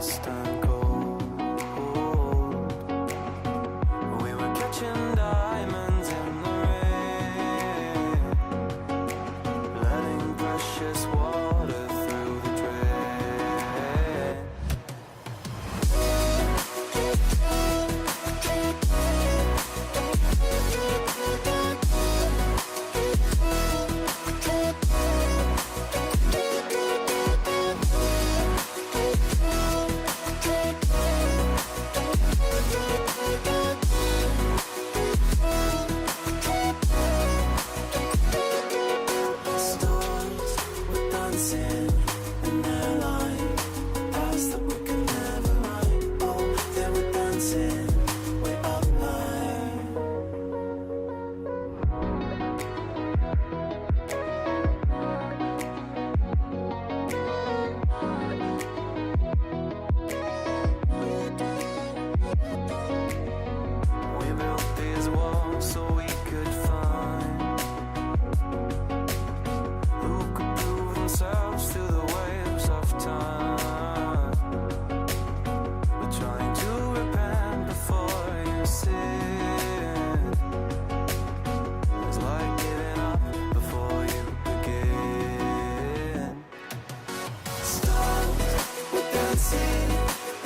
distant cold. We were catching diamonds in the rain, letting precious water through the drain. Stars were dancing in their line, paths that we could never run. Oh, they were dancing way up high. We built these walls so we could find who could prove themselves to the waves of time. We're trying to repent before you sin. It's like giving up before you begin. Stars were dancing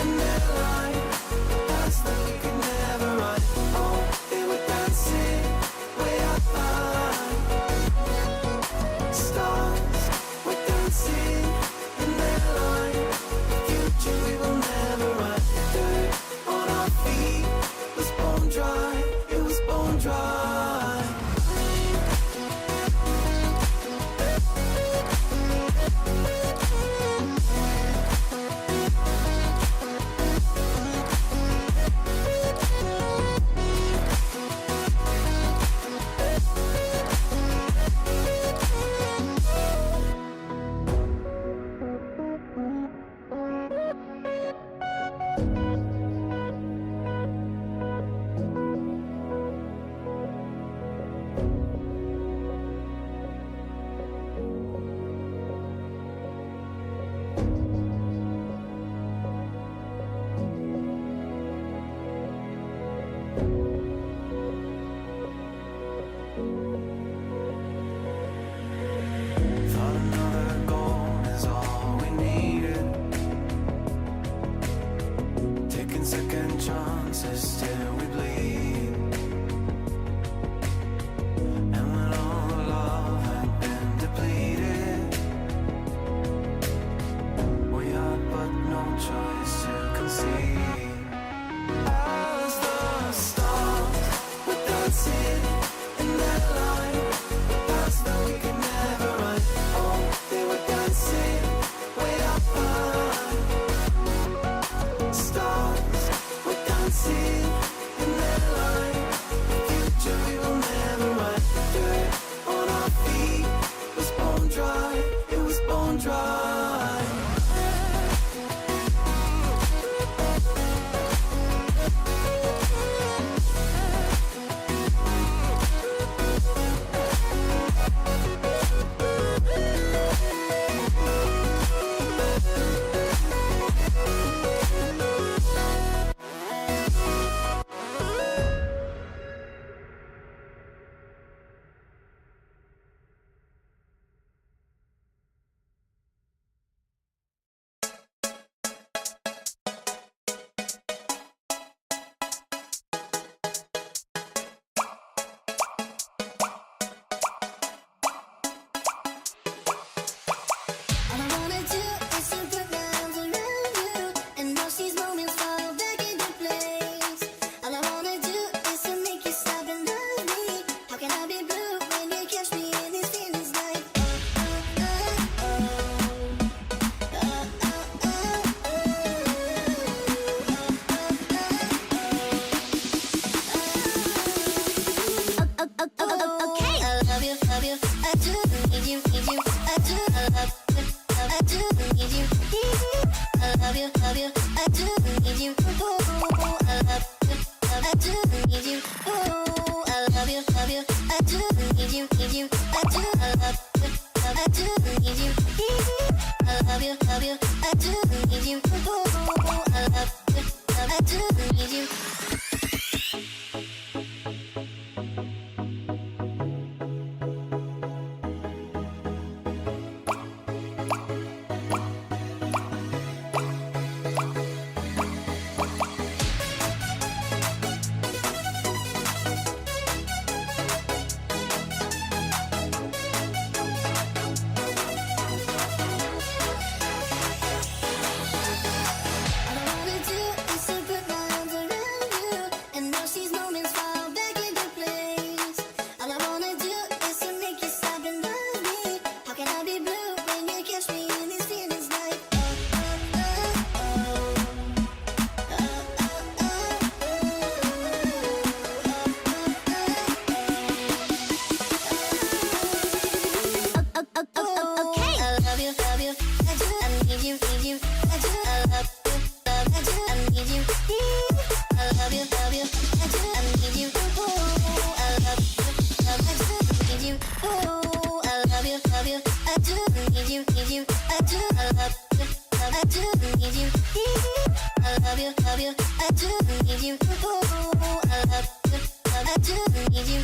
in their line, paths that we could never run. Oh, they were dancing way up high. Stars were dancing in their line, future we will never run. Dirt on our feet was bone dry, it was bone dry. Thought another goal is all we needed, taking second chances till we bleed. And when all the love had been depleted, we had but no choice to concede. As the stars were dancing in their line, paths that we could never run. Oh, they were dancing way up high. Stars were dancing in their line, future we will never run. Dirt on our feet was bone dry, it was bone dry. All I wanna do is to put my arms around you and watch these moments fall back into place. All I wanna do is to make you stop and love me. How can I be blue when you catch me in these feelings like okay. I love you, I do need you, I do love you, I do need you, I love you, I do need you, oh, I love you, I do need you, oh, I love you, I do need you, I do love you, I do need you, I love you, I do need you, oh. you, I do, I need you, I do, I love you, I do, I need you, I love you, I do, I need you, I love you, I do, I need you, I love you, I do, I need you, I do, I love you, I do, I need you, I love you, I do, I need you, I love you, I do, I need you.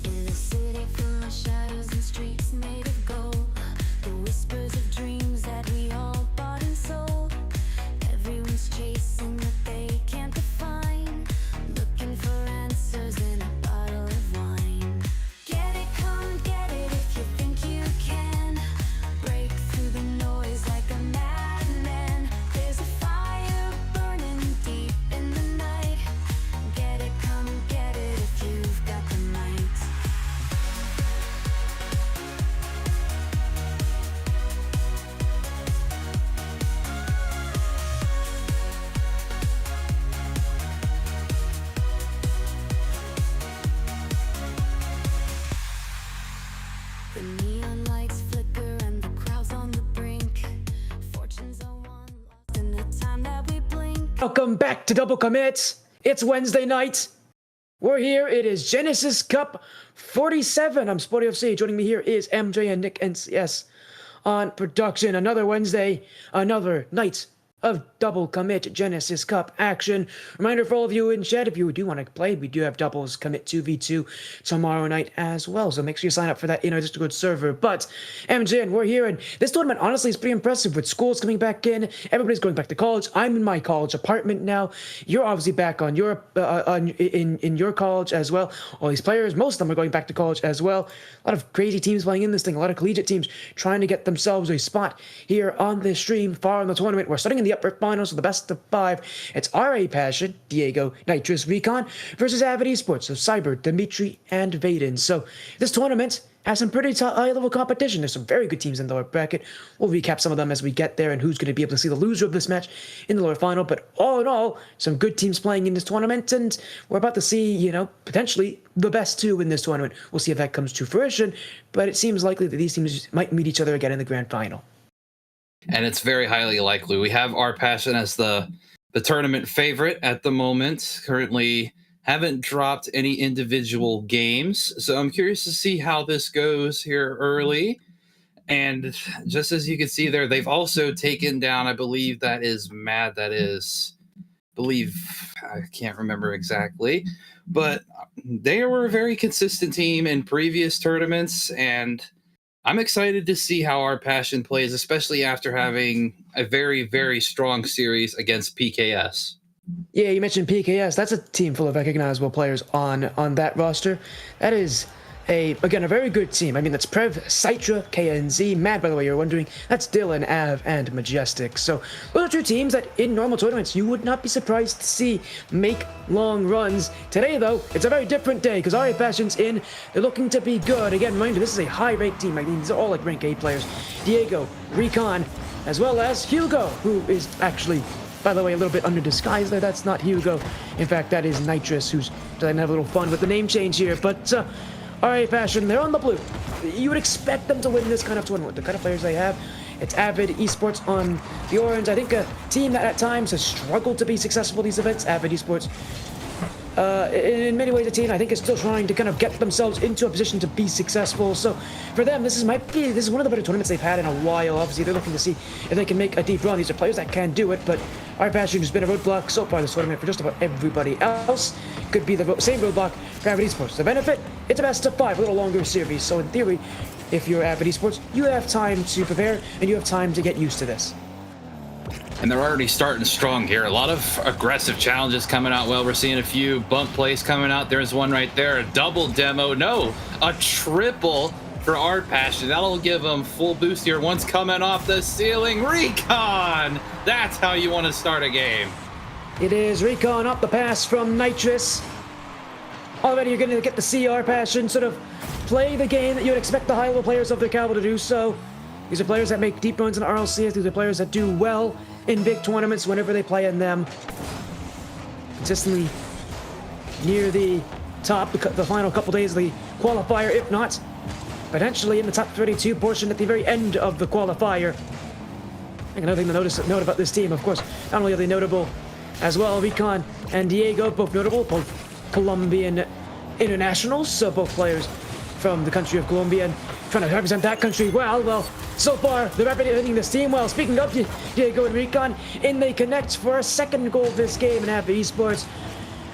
In the city full of shadows and streets made of gold, the whispers of dreams that we all bought and sold. Everyone's chasing what they can't define, looking for answers in a bottle of wine. Get it, come get it if you think you can. Break through the noise like a madman. There's a fire burning deep in the night. Get it, come get it if you've got the might. The neon lights flicker and the crowd's on the brink. Fortunes are won, lost in the time that we blink. Welcome back to Double Commit. It's Wednesday night. We're here. It is Genesis Cup 47. I'm Sporty FC. Joining me here is MJ and Nick NCS on production. Another Wednesday, another night of Double Commit Genesis Cup action. Reminder for all of you in chat, if you do want to play, we do have doubles commit 2v2 tomorrow night as well. So make sure you sign up for that in our Discord server. But MJ, and we're here, and this tournament honestly is pretty impressive with schools coming back in. Everybody's going back to college. I'm in my college apartment now. You're obviously back on your in your college as well. All these players, most of them are going back to college as well. A lot of crazy teams playing in this thing. A lot of collegiate teams trying to get themselves a spot here on this stream far in the tournament. We're starting in the upper finals of the best of 5. It's RA Passion, Diego, Nitrous, Recon versus Avid Esports, so Cyber, Dimitri, and Vaden. So this tournament has some pretty high-level competition. There's some very good teams in the lower bracket. We'll recap some of them as we get there and who's going to be able to see the loser of this match in the lower final. But all in all, some good teams playing in this tournament, and we're about to see, potentially the best 2 in this tournament. We'll see if that comes to fruition, but it seems likely that these teams might meet each other again in the grand final. And it's very highly likely. We have our Passion as the tournament favorite at the moment. Currently haven't dropped any individual games. So I'm curious to see how this goes here early. And just as you can see there, they've also taken down, I believe that is Mad. That is, I can't remember exactly. But they were a very consistent team in previous tournaments, and I'm excited to see how our Passion plays, especially after having a very, very strong series against PKS. Yeah, you mentioned PKS. That's a team full of recognizable players on that roster. That is a very good team. I mean, that's Prev, Citra, KNZ, Mad, by the way, you're wondering. That's Dylan, Av, and Majestic. So those are 2 teams that in normal tournaments you would not be surprised to see make long runs. Today, though, it's a very different day because RA Passion's in. They're looking to be good. Again, reminder, this is a high-ranked team. I mean, these are all like rank A players. Diego, Recon, as well as Hugo, who is actually, by the way, a little bit under disguise there. That's not Hugo. In fact, that is Nitrous, who's trying to have a little fun with the name change here. But RA Passion, they're on the blue. You would expect them to win this kind of tournament. The kind of players they have. It's Avid Esports on the orange. I think a team that at times has struggled to be successful at these events. Avid Esports, in many ways, a team I think is still trying to kind of get themselves into a position to be successful. So for them, this is one of the better tournaments they've had in a while. Obviously, they're looking to see if they can make a deep run. These are players that can do it, but our Passion has been a roadblock so far this tournament for just about everybody else. Could be the same roadblock for Avid Esports. The benefit, it's a best of 5, a little longer series. So in theory, if you're Avid Esports, you have time to prepare and you have time to get used to this. And they're already starting strong here. A lot of aggressive challenges coming out well. We're seeing a few bump plays coming out. There's one right there, a double demo. No, a triple for our passion. That'll give them full boost here. Once coming off the ceiling, Recon. That's how you want to start a game. It is Recon up the pass from Nitrous. Already you're going to get the CR passion, sort of play the game that you would expect the high-level players of the Calvo to do so. These are players that make deep runs in RLCS. These are players that do well in big tournaments whenever they play in them. Consistently near the top, the final couple days of the qualifier, if not potentially in the top 32 portion at the very end of the qualifier. I think another thing to note about this team, of course, not only are they notable as well, Recon and Diego, both notable, both Colombian internationals, so both players from the country of Colombia and trying to represent that country well. Well, so far, they're representing this team well. Speaking of Diego and Recon, in they connect for a second goal of this game in Avid Esports.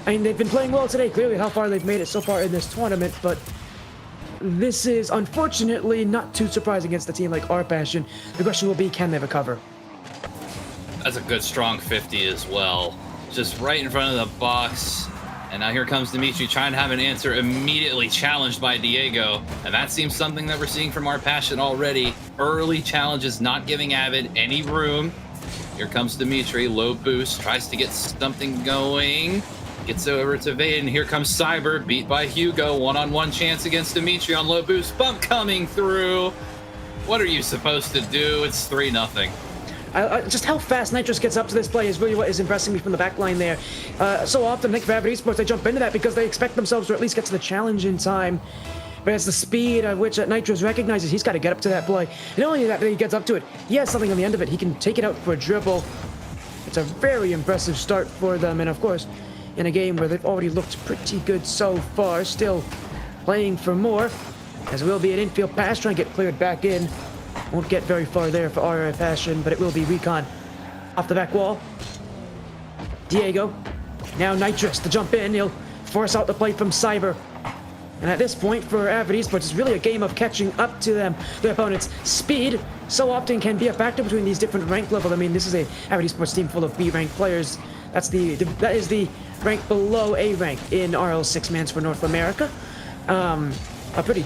I mean, they've been playing well today, clearly how far they've made it so far in this tournament, but this is unfortunately not too surprising against a team like our passion. The question will be, can they recover? That's a good strong 50 as well. Just right in front of the box. And now here comes Dimitri trying to have an answer immediately challenged by Diego. And that seems something that we're seeing from our passion already. Early challenges not giving Avid any room. Here comes Dimitri, low boost, tries to get something going. Gets over to Vaden. Here comes Cyber, beat by Hugo. One-on-one chance against Dimitri on low boost. Bump coming through. What are you supposed to do? It's 3-0. Just how fast Nitrous gets up to this play is really what is impressing me from the back line there. So often, I think for Avid Esports, they jump into that because they expect themselves to at least get to the challenge in time. But it's the speed at which Nitrous recognizes he's got to get up to that play. And only that he gets up to it, he has something on the end of it. He can take it out for a dribble. It's a very impressive start for them. And of course, in a game where they've already looked pretty good so far, still playing for more, as it will be an infield pass trying to get cleared back in. Won't get very far there for our passion, but it will be Recon off the back wall. Diego, now Nitrous to jump in. He'll force out the play from Cyber. And at this point for Avid Esports, it's really a game of catching up to them. Their opponent's speed so often can be a factor between these different rank levels. I mean, this is a Avid Esports team full of B-rank players. That is the rank below A rank in RL6 Mans for North America. A pretty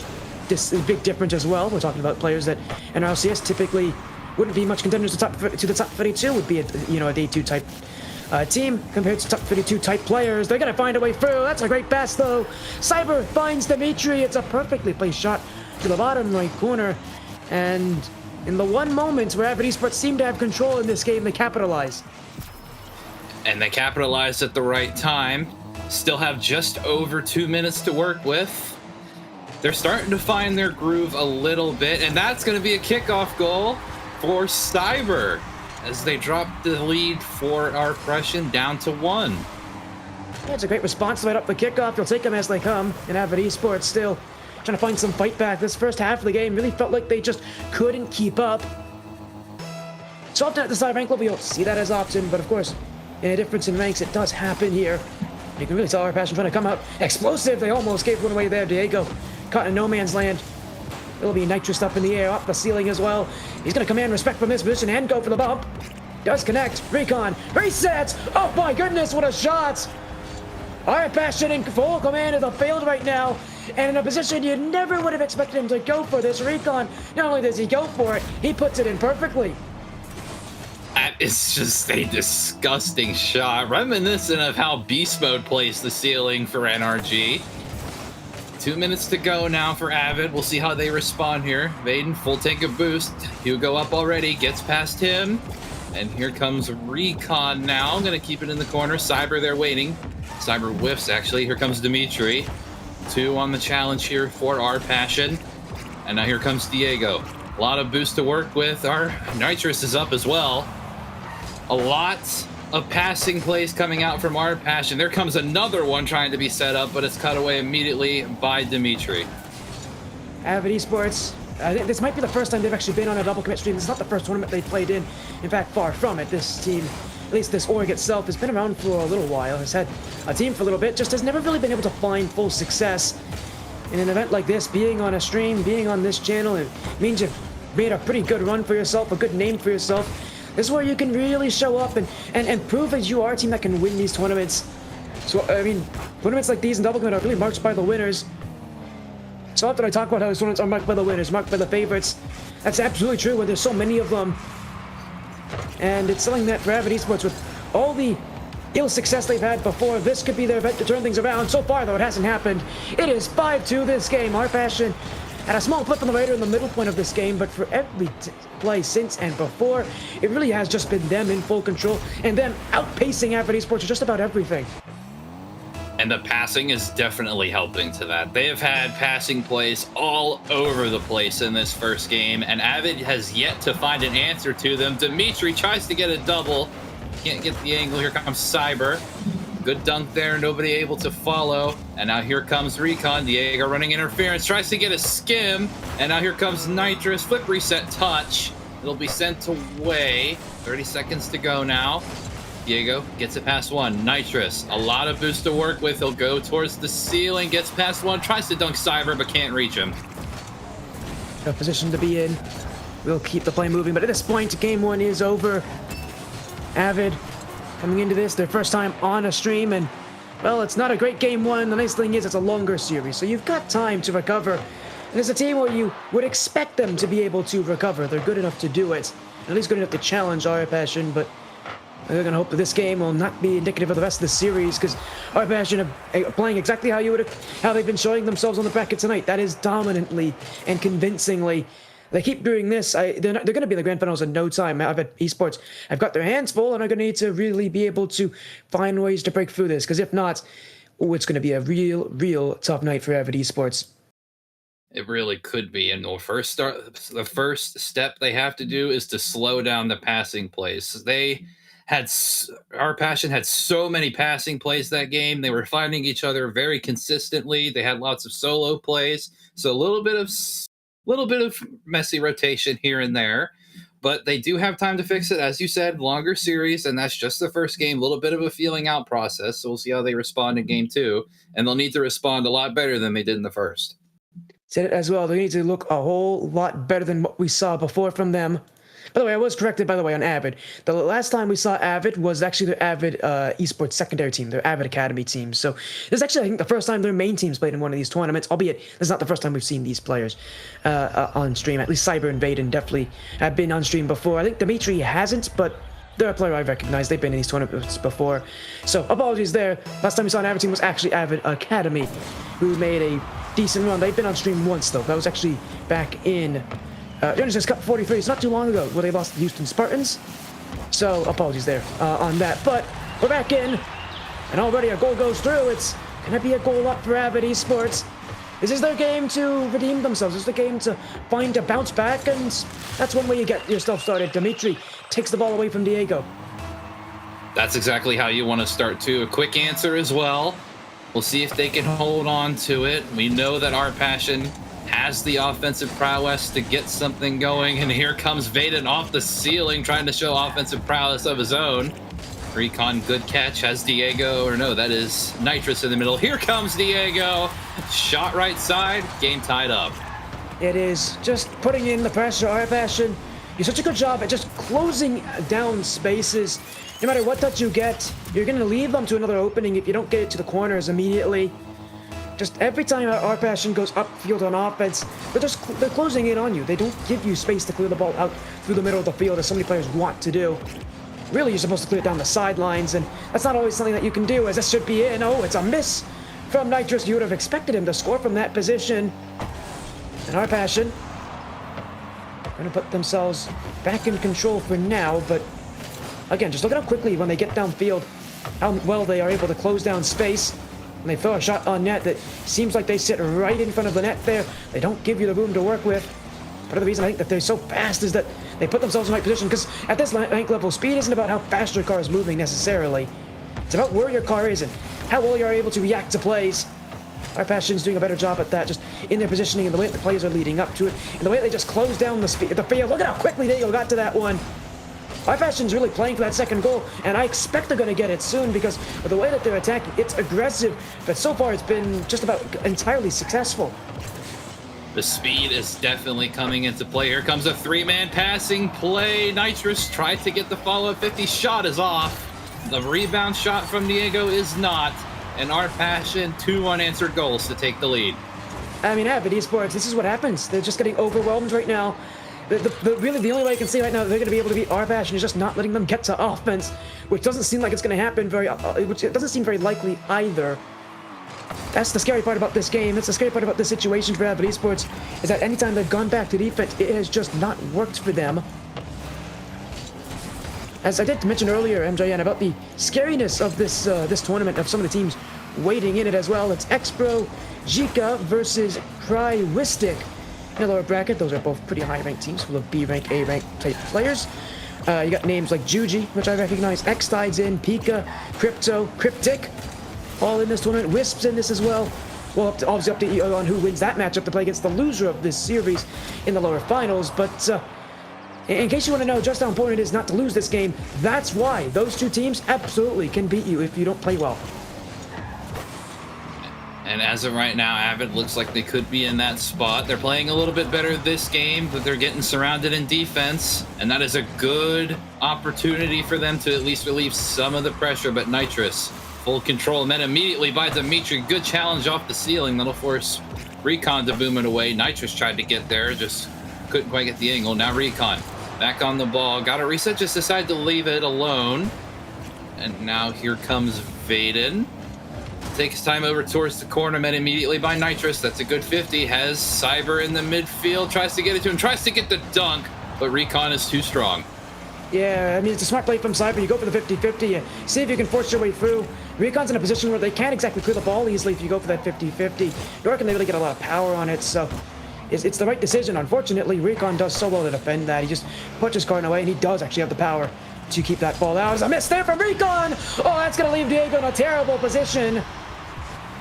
big difference as well. We're talking about players that in RLCS typically wouldn't be much contenders to the top 32. Would be a day 2 type team compared to top 32 type players. They're gonna find a way through. That's a great pass though. Cyber finds Dimitri. It's a perfectly placed shot to the bottom right corner, and in the one moment where Avid Esports seem to have control in this game, they capitalize. And they capitalized at the right time. Still have just over 2 minutes to work with. They're starting to find their groove a little bit, and that's going to be a kickoff goal for Cyber as they drop the lead for our Prussian down to 1. Yeah, it's a great response right up the kickoff. You'll take them as they come. And Avid Esports still trying to find some fight back. This first half of the game really felt like they just couldn't keep up. So often at the side rank level, you don't see that as often, but of course, in a difference in ranks, it does happen here. You can really tell our passion trying to come out explosive. They almost gave one away there. Diego caught in no man's land. It'll be Nitrous up in the air, off the ceiling as well. He's going to command respect from this position and go for the bump. Does connect. Recon resets. Oh my goodness, what a shot! Our passion in full command of the field right now, and in a position you never would have expected him to go for this. Recon, not only does he go for it, he puts it in perfectly. That is just a disgusting shot, reminiscent of how Beast Mode plays the ceiling for NRG. 2 minutes to go now for Avid. We'll see how they respond here. Vaden, full tank of boost. Hugo up already, gets past him. And here comes Recon now. I'm going to keep it in the corner. Cyber there waiting. Cyber whiffs, actually. Here comes Dimitri. 2 on the challenge here for our passion. And now here comes Diego. A lot of boost to work with. Our Nitrous is up as well. A lot of passing plays coming out from our passion. There comes another one trying to be set up, but it's cut away immediately by Dimitri. Avid Esports, I think this might be the first time they've actually been on a double commit stream. This is not the first tournament they played in. In fact, far from it. This team, at least this org itself, has been around for a little while, has had a team for a little bit, just has never really been able to find full success. In an event like this, being on a stream, being on this channel, it means you've made a pretty good run for yourself, a good name for yourself. This is where you can really show up and prove that you are a team that can win these tournaments. So, I mean, tournaments like these in double commit are really marked by the winners. So often I talk about how these tournaments are marked by the winners, marked by the favorites. That's absolutely true when there's so many of them. And it's something that for Avid Esports, with all the ill success they've had before, this could be their event to turn things around. So far, though, it hasn't happened. It is 5-2 this game. Our Passion had a small blip on the radar in the middle point of this game, but for every play since and before, it really has just been them in full control and them outpacing Avid Esports with just about everything. And the passing is definitely helping to that. They have had passing plays all over the place in this first game, and Avid has yet to find an answer to them. Dimitri tries to get a double. Can't get the angle. Here comes Cyber. Good dunk there. Nobody able to follow. And now here comes Recon. Diego running interference. Tries to get a skim. And now here comes Nitrous. Flip reset touch. It'll be sent away. 30 seconds to go now. Diego gets it past one. Nitrous, a lot of boost to work with. He'll go towards the ceiling, gets past one, tries to dunk Cyber, but can't reach him. No position to be in. We'll keep the play moving, but at this point, game one is over. Avid coming into this, their first time on a stream, and, well, it's not a great game one. The nice thing is it's a longer series, so you've got time to recover. And it's a team where you would expect them to be able to recover. They're good enough to do it, at least good enough to challenge our Passion, but we're going to hope that this game will not be indicative of the rest of the series, because our Passion are playing exactly how they've been showing themselves on the bracket tonight. That is dominantly and convincingly. They keep doing this. They're going to be in the grand finals in no time. Avid Esports have got their hands full and are going to need to really be able to find ways to break through this, because if not, it's going to be a real tough night for Avid Esports. It really could be. And the first step they have to do is to slow down the passing plays. Our Passion had so many passing plays that game. They were finding each other very consistently. They had lots of solo plays, so a little bit of messy rotation here and there. But they do have time to fix it, as you said. Longer series, and that's just the first game. A little bit of a feeling out process. So we'll see how they respond in game two, and they'll need to respond a lot better than they did in the first. Said it as well. They need to look a whole lot better than what we saw before from them. By the way, I was corrected, on Avid. The last time we saw Avid was actually their Avid Esports secondary team, their Avid Academy team. So this is actually, I think, the first time their main teams played in one of these tournaments, albeit this is not the first time we've seen these players on stream. At least Cyber and Vaden definitely have been on stream before. I think Dimitri hasn't, but they're a player I recognize. They've been in these tournaments before. So apologies there. Last time we saw an Avid team was actually Avid Academy, who made a decent run. They've been on stream once, though. That was actually back in Genesis Cup 43. It's not too long ago where they lost the Houston Spartans. So apologies there on that. But we're back in, and already a goal goes through. It's going to be a goal up for Avid Esports. This is their game to redeem themselves. This is the game to find a bounce back, and that's one way you get yourself started. Dimitri takes the ball away from Diego. That's exactly how you want to start, too. A quick answer as well. We'll see if they can hold on to it. We know that our Passion has the offensive prowess to get something going, and here comes Vaden off the ceiling trying to show offensive prowess of his own. Recon, good catch, has Diego, or no, that is Nitrous in the middle. Here comes Diego, shot right side, game tied up. It is just putting in the pressure. Our Passion, you do such a good job at just closing down spaces. No matter what touch you get, you're going to leave them to another opening if you don't get it to the corners immediately. Just every time our Passion goes upfield on offense, they're closing in on you. They don't give you space to clear the ball out through the middle of the field as so many players want to do. Really, you're supposed to clear it down the sidelines, and that's not always something that you can do, as this should be in. Oh, it's a miss from Nitrous. You would have expected him to score from that position. And our Passion are going to put themselves back in control for now, but again, just look at how quickly when they get downfield, how well they are able to close down space. When they throw a shot on net that seems like they sit right in front of the net there, they don't give you the room to work with. Part of the reason I think that they're so fast is that they put themselves in the right position, because at this rank level, speed isn't about how fast your car is moving necessarily. It's about where your car is and how well you're able to react to plays. Our Passion's doing a better job at that, just in their positioning and the way that the players are leading up to it, and the way they just close down the field. Look at how quickly Diego got to that one. Our Passion's really playing for that second goal, and I expect they're going to get it soon, because with the way that they're attacking, it's aggressive, but so far it's been just about entirely successful. The speed is definitely coming into play. Here comes a three-man passing play. Nitrous tried to get the follow-up 50. Shot is off. The rebound shot from Diego is not. And our Passion, 2 unanswered goals to take the lead. I mean, Avid Esports, this is what happens. They're just getting overwhelmed right now. Really, the only way I can see right now that they're going to be able to beat R-Passion is just not letting them get to offense, which doesn't seem like it's going to happen which it doesn't seem very likely either. That's the scary part about this game. That's the scary part about this situation for Avid Esports, is that anytime they've gone back to defense, it has just not worked for them. As I did mention earlier, MJN, about the scariness of this tournament, of some of the teams waiting in it as well. It's X-Pro, Jika versus Crywistic. In the lower bracket, those are both pretty high-ranked teams full of B-rank, A-rank type players. You got names like Juji, which I recognize, X-Tide's in, Pika, Crypto, Cryptic, all in this tournament. Wisp's in this as well. We'll have to obviously update you on who wins that matchup to play against the loser of this series in the lower finals. But in case you want to know just how important it is not to lose this game, that's why those two teams absolutely can beat you if you don't play well. And as of right now, Avid looks like they could be in that spot. They're playing a little bit better this game, but they're getting surrounded in defense, and that is a good opportunity for them to at least relieve some of the pressure. But Nitrous, full control, met immediately by Dimitri. Good challenge off the ceiling. That'll force Recon to boom it away. Nitrous tried to get there, just couldn't quite get the angle. Now Recon back on the ball. Got a reset, just decided to leave it alone. And now here comes Vaden. Takes his time over towards the corner, met immediately by Nitrous. That's a good 50. Has Cyber in the midfield, tries to get it to him, tries to get the dunk, but Recon is too strong. Yeah, I mean, it's a smart play from Cyber. You go for the 50-50, you see if you can force your way through. Recon's in a position where they can't exactly clear the ball easily if you go for that 50-50, nor can they really get a lot of power on it, so it's the right decision. Unfortunately, Recon does so well to defend that. He just punches Cardin away, and he does actually have the power to keep that ball out. There's a miss there from Recon! Oh, that's going to leave Diego in a terrible position.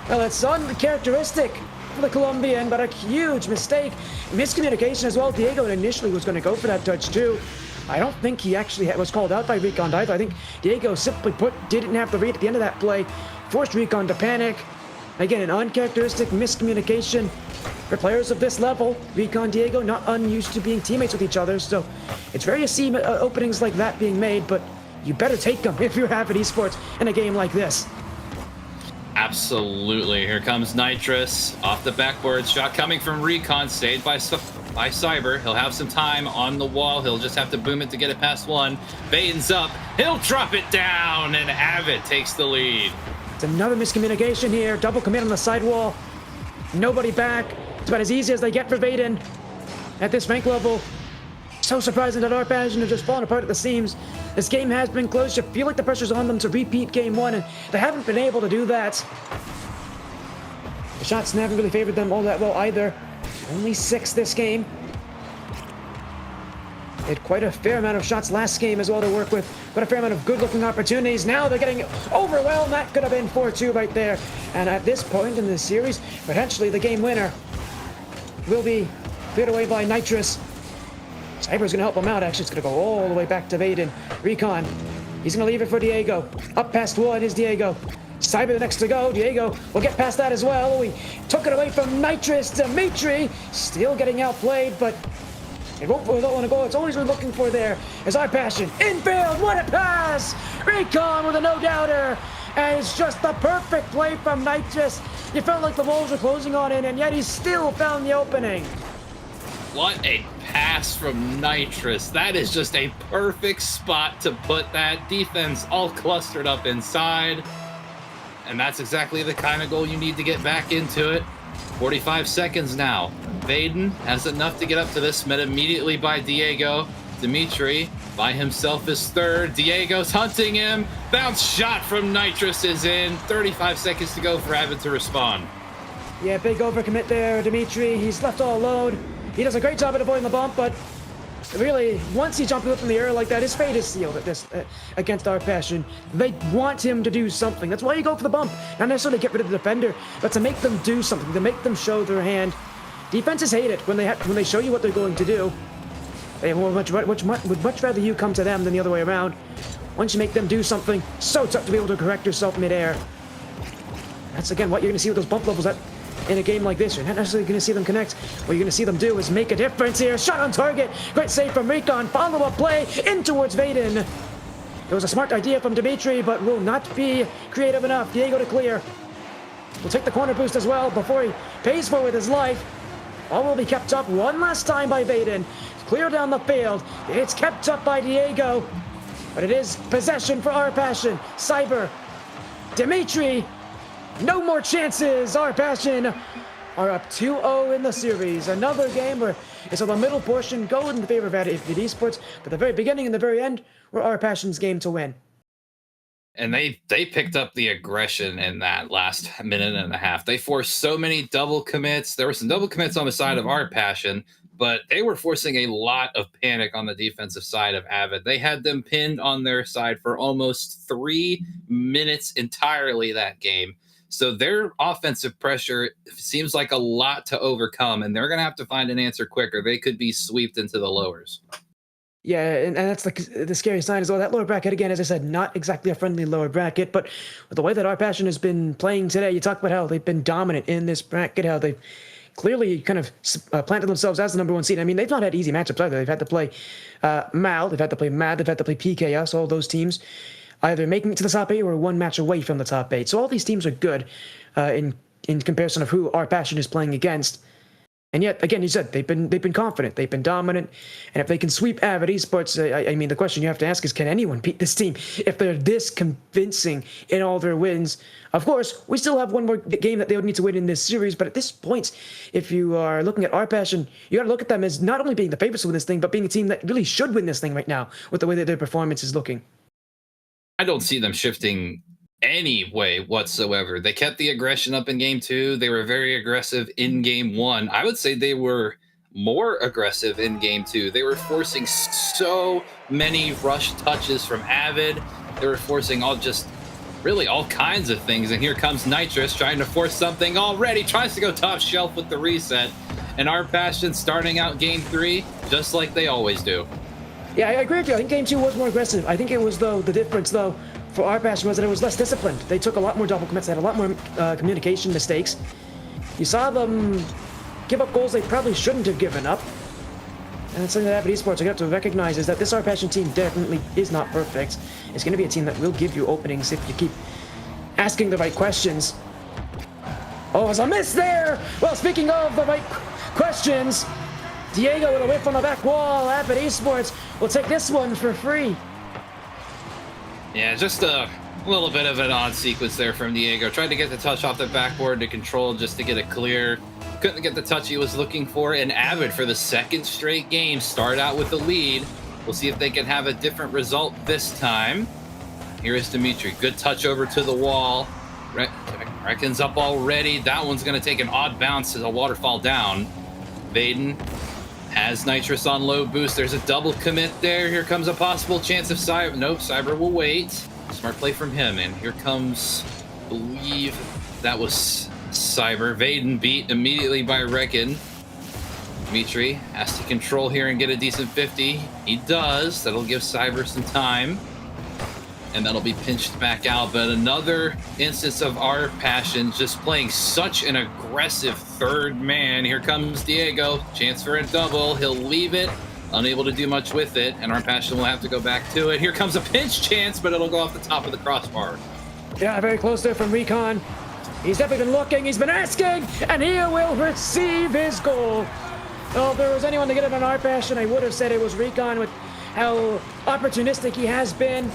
Well, it's uncharacteristic for the Colombian, but a huge mistake. Miscommunication as well. Diego initially was going to go for that touch too. I don't think he actually was called out by Recon either. I think Diego simply put didn't have the read at the end of that play, forced Recon to panic. Again, an uncharacteristic miscommunication for players of this level. Recon, Diego, not unused to being teammates with each other, so it's rare to see openings like that being made, but you better take them if you're Avid Esports in a game like this. Absolutely. Here comes Nitrous off the backboard. Shot coming from Recon, saved by Cyber. He'll have some time on the wall. He'll just have to boom it to get it past one. Vaden's up. He'll drop it down, and Avid takes the lead. It's another miscommunication here. Double commit on the sidewall. Nobody back. It's about as easy as they get for Vaden at this rank level. So surprising that R-Passion have just fallen apart at the seams. This game has been close. You feel like the pressure's on them to repeat game one, and they haven't been able to do that. The shots never really favored them all that well either. Only 6 this game. They had quite a fair amount of shots last game as well to work with. Quite a fair amount of good-looking opportunities. Now they're getting overwhelmed. That could have been 4-2 right there. And at this point in the series, potentially the game winner will be cleared away by Nitrous. Cyber's going to help him out, actually. It's going to go all the way back to Vaden. Recon, he's going to leave it for Diego. Up past one is Diego. Cyber the next to go. Diego will get past that as well. We took it away from Nitrous. Dimitri still getting outplayed, but it won't want to go. It's always we're looking for there is R-Passion. Infield, what a pass! Recon with a no-doubter. And it's just the perfect play from Nitrous. You felt like the walls were closing on it, and yet he still found the opening. What a pass from Nitrous. That is just a perfect spot to put that defense all clustered up inside. And that's exactly the kind of goal you need to get back into it. 45 seconds now. Vaden has enough to get up to this, met immediately by Diego. Dimitri by himself is third. Diego's hunting him. Bounce shot from Nitrous is in. 35 seconds to go for Avid to respond. Yeah, big overcommit there, Dimitri. He's left all alone. He does a great job at avoiding the bump, but really, once he jumps up in the air like that, his fate is sealed at this against R-Passion. They want him to do something. That's why you go for the bump. Not necessarily get rid of the defender, but to make them do something, to make them show their hand. Defenses hate it when they show you what they're going to do. They would much rather you come to them than the other way around. Once you make them do something, so tough to be able to correct yourself midair. That's again what you're going to see with those bump levels. That in a game like this, you're not necessarily going to see them connect. What you're going to see them do is make a difference here. Shot on target. Great save from Recon. Follow-up play in towards Vaden. It was a smart idea from Dimitri, but will not be creative enough. Diego to clear. will take the corner boost as well before he pays for it with his life. All will be kept up one last time by Vaden. Clear down the field. It's kept up by Diego. But it is possession for our Passion. Cyber. Dimitri. No more chances. Our Passion are up 2-0 in the series. Another game where it's on the middle portion, go in the favor of Avid Esports, but the very beginning and the very end were our Passion's game to win. And they picked up the aggression in that last minute and a half. They forced so many double commits. There were some double commits on the side of our Passion, but they were forcing a lot of panic on the defensive side of Avid. They had them pinned on their side for almost 3 minutes entirely that game. So their offensive pressure seems like a lot to overcome, and they're going to have to find an answer quicker. They could be swept into the lowers. Yeah, and that's the scary sign as well. That lower bracket, again, as I said, not exactly a friendly lower bracket, but with the way that our Passion has been playing today, you talk about how they've been dominant in this bracket, how they've clearly kind of planted themselves as the number 1 seed. I mean, they've not had easy matchups either. They've had to play Mal, they've had to play Mad, they've had to play PKS, all those teams either making it to the top 8 or 1 match away from the top 8. So all these teams are good in comparison of who our Passion is playing against. And yet, again, you said they've been confident, they've been dominant, and if they can sweep Avid Esports, I mean, the question you have to ask is, can anyone beat this team if they're this convincing in all their wins? Of course, we still have one more game that they would need to win in this series, but at this point, if you are looking at our Passion, you got to look at them as not only being the favorites to win this thing, but being a team that really should win this thing right now with the way that their performance is looking. I don't see them shifting any way whatsoever. They kept the aggression up in game 2. They were very aggressive in game 1. I would say they were more aggressive in game 2. They were forcing so many rush touches from Avid. They were forcing all kinds of things. And here comes Nitrous trying to force something already. Tries to go top shelf with the reset. And our Passion starting out game 3 just like they always do. Yeah, I agree with you. I think game 2 was more aggressive. I think it was, though, the difference, though, for our Passion was that it was less disciplined. They took a lot more double commits. They had a lot more communication mistakes. You saw them give up goals they probably shouldn't have given up. And it's something that Avid Esports are going to have to recognize, is that this our Passion team definitely is not perfect. It's going to be a team that will give you openings if you keep asking the right questions. Oh, there's a miss there! Well, speaking of the right questions, Diego with a whip on the back wall. Avid Esports will take this one for free. Yeah, just a little bit of an odd sequence there from Diego. Tried to get the touch off the backboard to control just to get it clear. Couldn't get the touch he was looking for. And Avid, for the 2nd straight game, start out with the lead. We'll see if they can have a different result this time. Here is Dimitri. Good touch over to the wall. Reckons up already. That one's going to take an odd bounce as a waterfall down. Vaden has Nitrous on low boost. There's a double commit there. Here comes a possible chance of Cyber. Nope, Cyber will wait. Smart play from him. And here comes, I believe that was Cyber. Vaden beat immediately by Reckon. Dimitri has to control here and get a decent 50. He does. That'll give Cyber some time. And that'll be pinched back out. But another instance of our Passion just playing such an aggressive 3rd man. Here comes Diego. Chance for a double. He'll leave it. Unable to do much with it. And our Passion will have to go back to it. Here comes a pinch chance, but it'll go off the top of the crossbar. Yeah, very close there from Recon. He's definitely been looking. He's been asking. And he will receive his goal. Oh, if there was anyone to get it on our Passion, I would have said it was Recon, with how opportunistic he has been.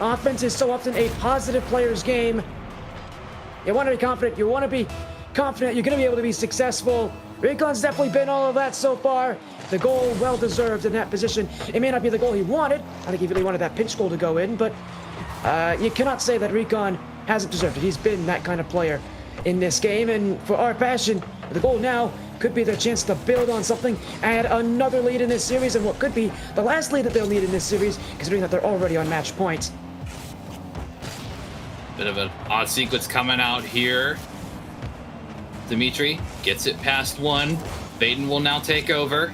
Offense is so often a positive player's game. You want to be confident. You want to be confident you're going to be able to be successful. Recon's definitely been all of that so far. The goal well-deserved in that position. It may not be the goal he wanted. I think he really wanted that pinch goal to go in, but you cannot say that Recon hasn't deserved it. He's been that kind of player in this game, and for our Passion, the goal now could be their chance to build on something, add another lead in this series, and what could be the last lead that they'll need in this series, considering that they're already on match point. Bit of an odd sequence coming out here. Dimitri gets it past one. Vaden will now take over.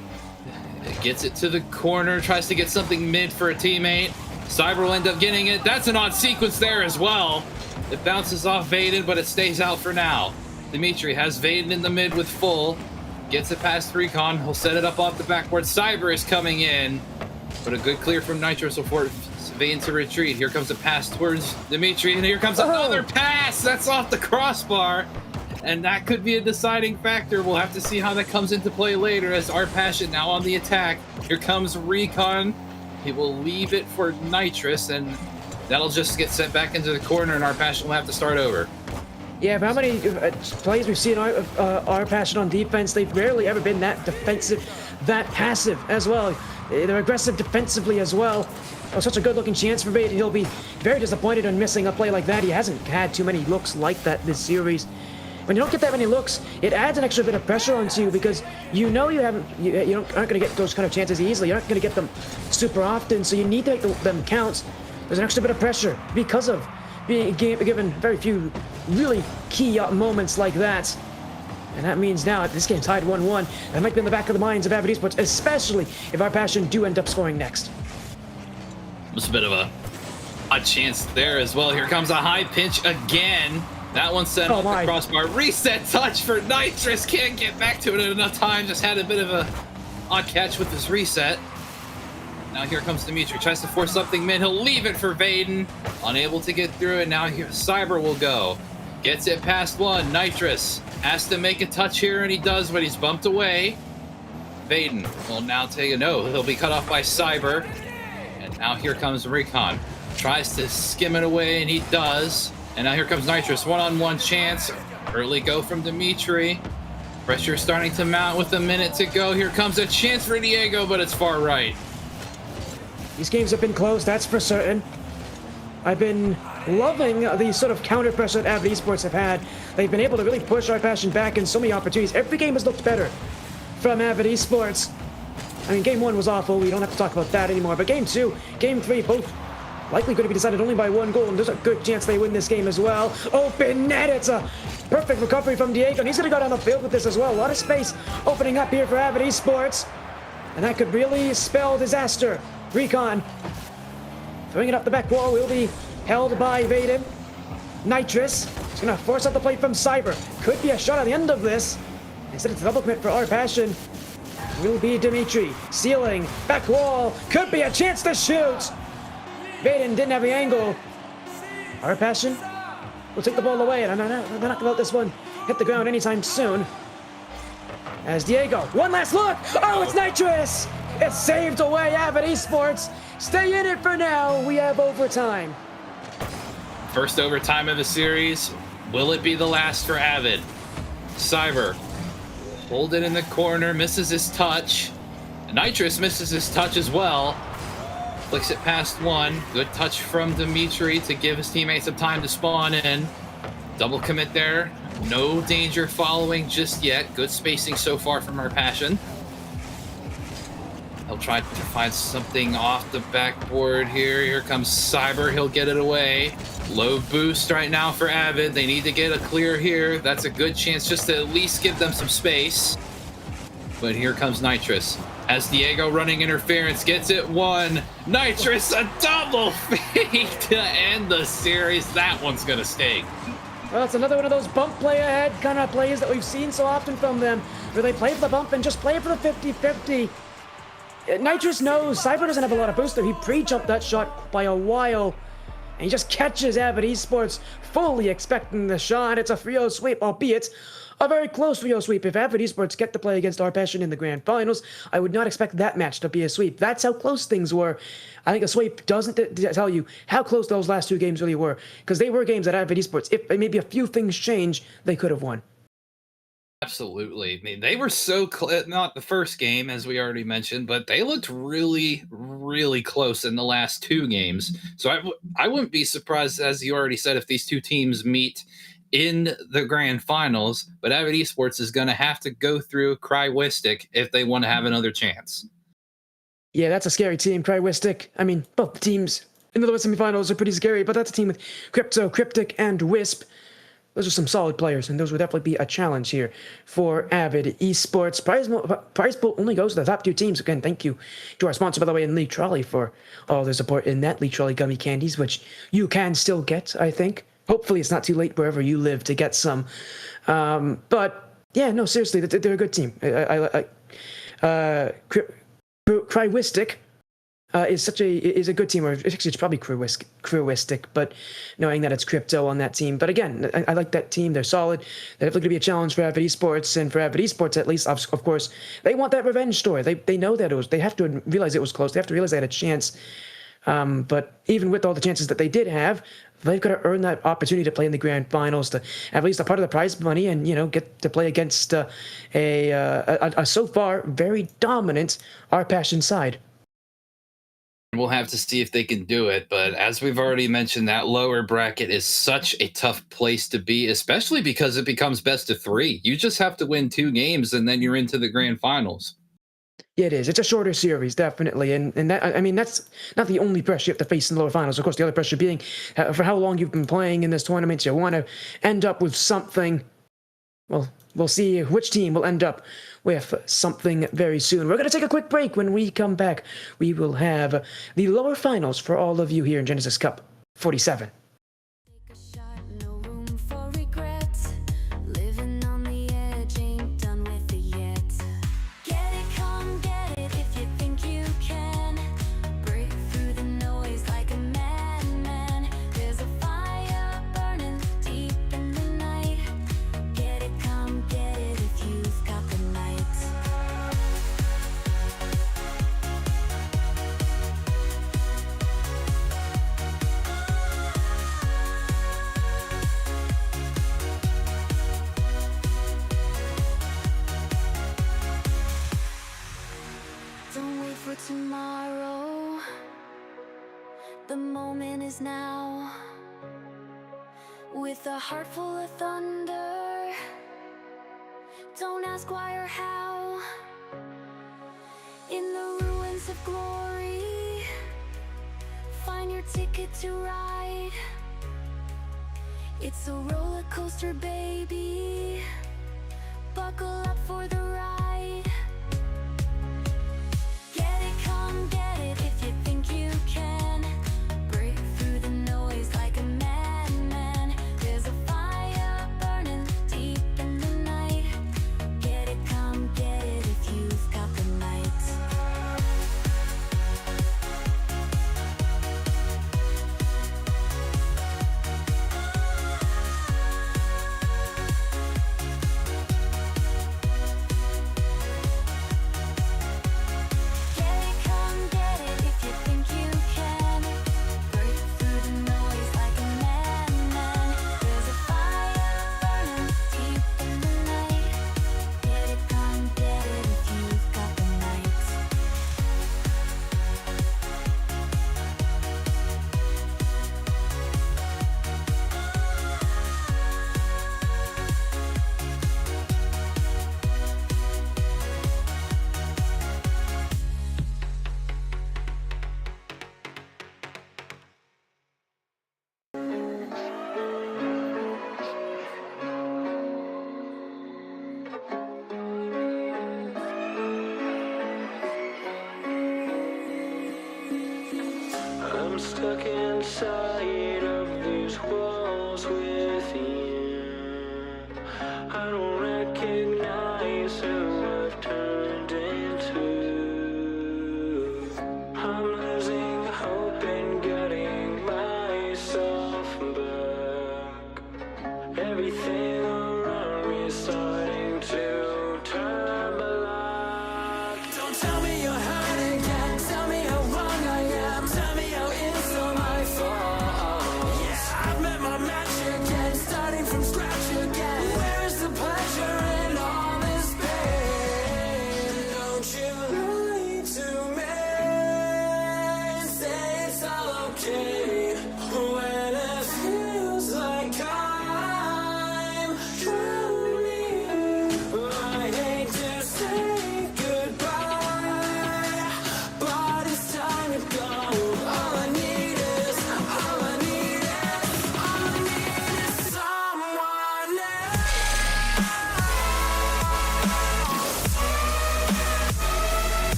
Gets it to the corner, tries to get something mid for a teammate. Cyber will end up getting it. That's an odd sequence there as well. It bounces off Vaden, but it stays out for now. Dimitri has Vaden in the mid with full. Gets it past Recon. He'll set it up off the backboard. Cyber is coming in. But a good clear from Nitrous will Vayne to retreat. Here comes a pass towards Dimitri, and here comes another pass. That's off the crossbar. And that could be a deciding factor. We'll have to see how that comes into play later as our passion now on the attack. Here comes Recon. He will leave it for Nitrous, and that'll just get sent back into the corner, and our passion will have to start over. Yeah, but how many plays we've seen our passion on defense, they've rarely ever been that defensive, that passive as well. They're aggressive defensively as well. Oh, such a good-looking chance for Vayden. He'll be very disappointed in missing a play like that. He hasn't had too many looks like that this series. When you don't get that many looks, it adds an extra bit of pressure onto you because you know you aren't going to get those kind of chances easily. You're not going to get them super often, so you need to make them count. There's an extra bit of pressure because of being given very few really key moments like that. And that means now this game's tied 1-1. That might be in the back of the minds of Avid Esports, especially if our passion do end up scoring next. It's a bit of a chance there as well. Here comes a high pinch again. That one sent off the crossbar. Reset touch for Nitrous. Can't get back to it in enough time. Just had a bit of a odd catch with this reset. Now here comes Dimitri. Tries to force something mid. He'll leave it for Vayden. Unable to get through it. Now here Cyber will go. Gets it past one. Nitrous has to make a touch here, and he does, but he's bumped away. Vayden will now take a no. He'll be cut off by Cyber. And now here comes Recon. Tries to skim it away, and he does. And now here comes Nitrous, one-on-one chance. Early go from Dimitri. Pressure starting to mount with a minute to go. Here comes a chance for Diego, but it's far right. These games have been close, that's for certain. I've been loving the sort of counter pressure that Avid Esports have had. They've been able to really push our passion back in so many opportunities. Every game has looked better from Avid Esports. I mean, game 1 was awful. We don't have to talk about that anymore. But game 2, game 3, both likely going to be decided only by 1 goal, and there's a good chance they win this game as well. Open net! It's a perfect recovery from Diego, and he's going to go down the field with this as well. A lot of space opening up here for Avid Esports, and that could really spell disaster. Recon throwing it up the back wall will be held by Vayden. Nitrous is going to force out the play from Cyber. Could be a shot at the end of this. Instead of double commit for our passion will be Dimitri. Ceiling, back wall, could be a chance to shoot. Vayden didn't have the angle. Our passion will take the ball away, and I'm not going to let this one hit the ground anytime soon. As Diego, one last look. Oh, it's Nitrous. It's saved away, Avid Esports. Stay in it for now. We have overtime. First overtime of the series. Will it be the last for Avid? Cyber hold it in the corner, misses his touch. Nitrous misses his touch as well. Flicks it past one. Good touch from Dimitri to give his teammates some time to spawn in. Double commit there. No danger following just yet. Good spacing so far from our passion. He'll try to find something off the backboard here. Here comes Cyber. He'll get it away. Low boost right now for Avid. They need to get a clear here. That's a good chance just to at least give them some space. But here comes Nitrous. As Diego running interference, gets it one. Nitrous, a double fake to end the series. That one's going to sting. Well, it's another one of those bump play ahead kind of plays that we've seen so often from them, where they play for the bump and just play for the 50-50. Nitrous knows Cyber doesn't have a lot of booster. He pre-jumped that shot by a while, and he just catches Avid Esports fully expecting the shot. It's a 3-0 sweep, albeit a very close 3-0 sweep. If Avid Esports get to play against our passion in the grand finals, I would not expect that match to be a sweep. That's how close things were. I think a sweep doesn't tell you how close those last 2 games really were, because they were games that Avid Esports, if maybe a few things change, they could have won. Absolutely. I mean, they were so not the first game, as we already mentioned, but they looked really, really close in the last 2 games. So I wouldn't be surprised, as you already said, if these 2 teams meet in the grand finals. But Avid Esports is going to have to go through Crywistic if they want to have another chance. Yeah, that's a scary team, Crywistic. I mean, both teams in the lower semifinals are pretty scary, but that's a team with Crypto, Cryptic, and Wisp. Those are some solid players, and those would definitely be a challenge here for Avid Esports. Prize pool only goes to the top 2 teams. Again, thank you to our sponsor, by the way, in League Trolley, for all their support in that. League Trolley gummy candies, which you can still get, I think. Hopefully it's not too late wherever you live to get some. But, yeah, no, seriously, they're a good team. Crywistic is a good team, or actually it's probably crewistic, but knowing that it's crypto on that team. But again, I like that team. They're solid. They're definitely going to be a challenge for Avid Esports, and for Avid Esports at least, of course, they want that revenge story. They know that they have to realize it was close. They have to realize they had a chance. But even with all the chances that they did have, they've got to earn that opportunity to play in the grand finals, to at least a part of the prize money, and get to play against a so far very dominant our passion side. We'll have to see if they can do it. But as we've already mentioned, that lower bracket is such a tough place to be, especially because it becomes best of 3. You just have to win 2 games and then you're into the grand finals. Yeah, it is. It's a shorter series, definitely. And that, I mean, that's not the only pressure you have to face in the lower finals. Of course, the other pressure being for how long you've been playing in this tournament. You want to end up with something. Well, we'll see which team will end up with something very soon. We're going to take a quick break. When we come back, we will have the lower finals for all of you here in Genesis Cup 47. Take a shot, no room for regret. Living on the edge, ain't done with it yet. Get it, come get it if you think you can. Break through the noise like a madman. There's a fire burning deep in the night. Get it, come get it if you've got the night. Don't wait for tomorrow. The moment is now. With a heart full of thunder. Don't ask why or how. In the ruins of glory, find your ticket to ride. It's a roller coaster, baby. Buckle up for the ride. Get it, come get it if you think you can. Break through the noise like a madman. There's a fire burning deep in the night. Get it, come get it if you've got the night.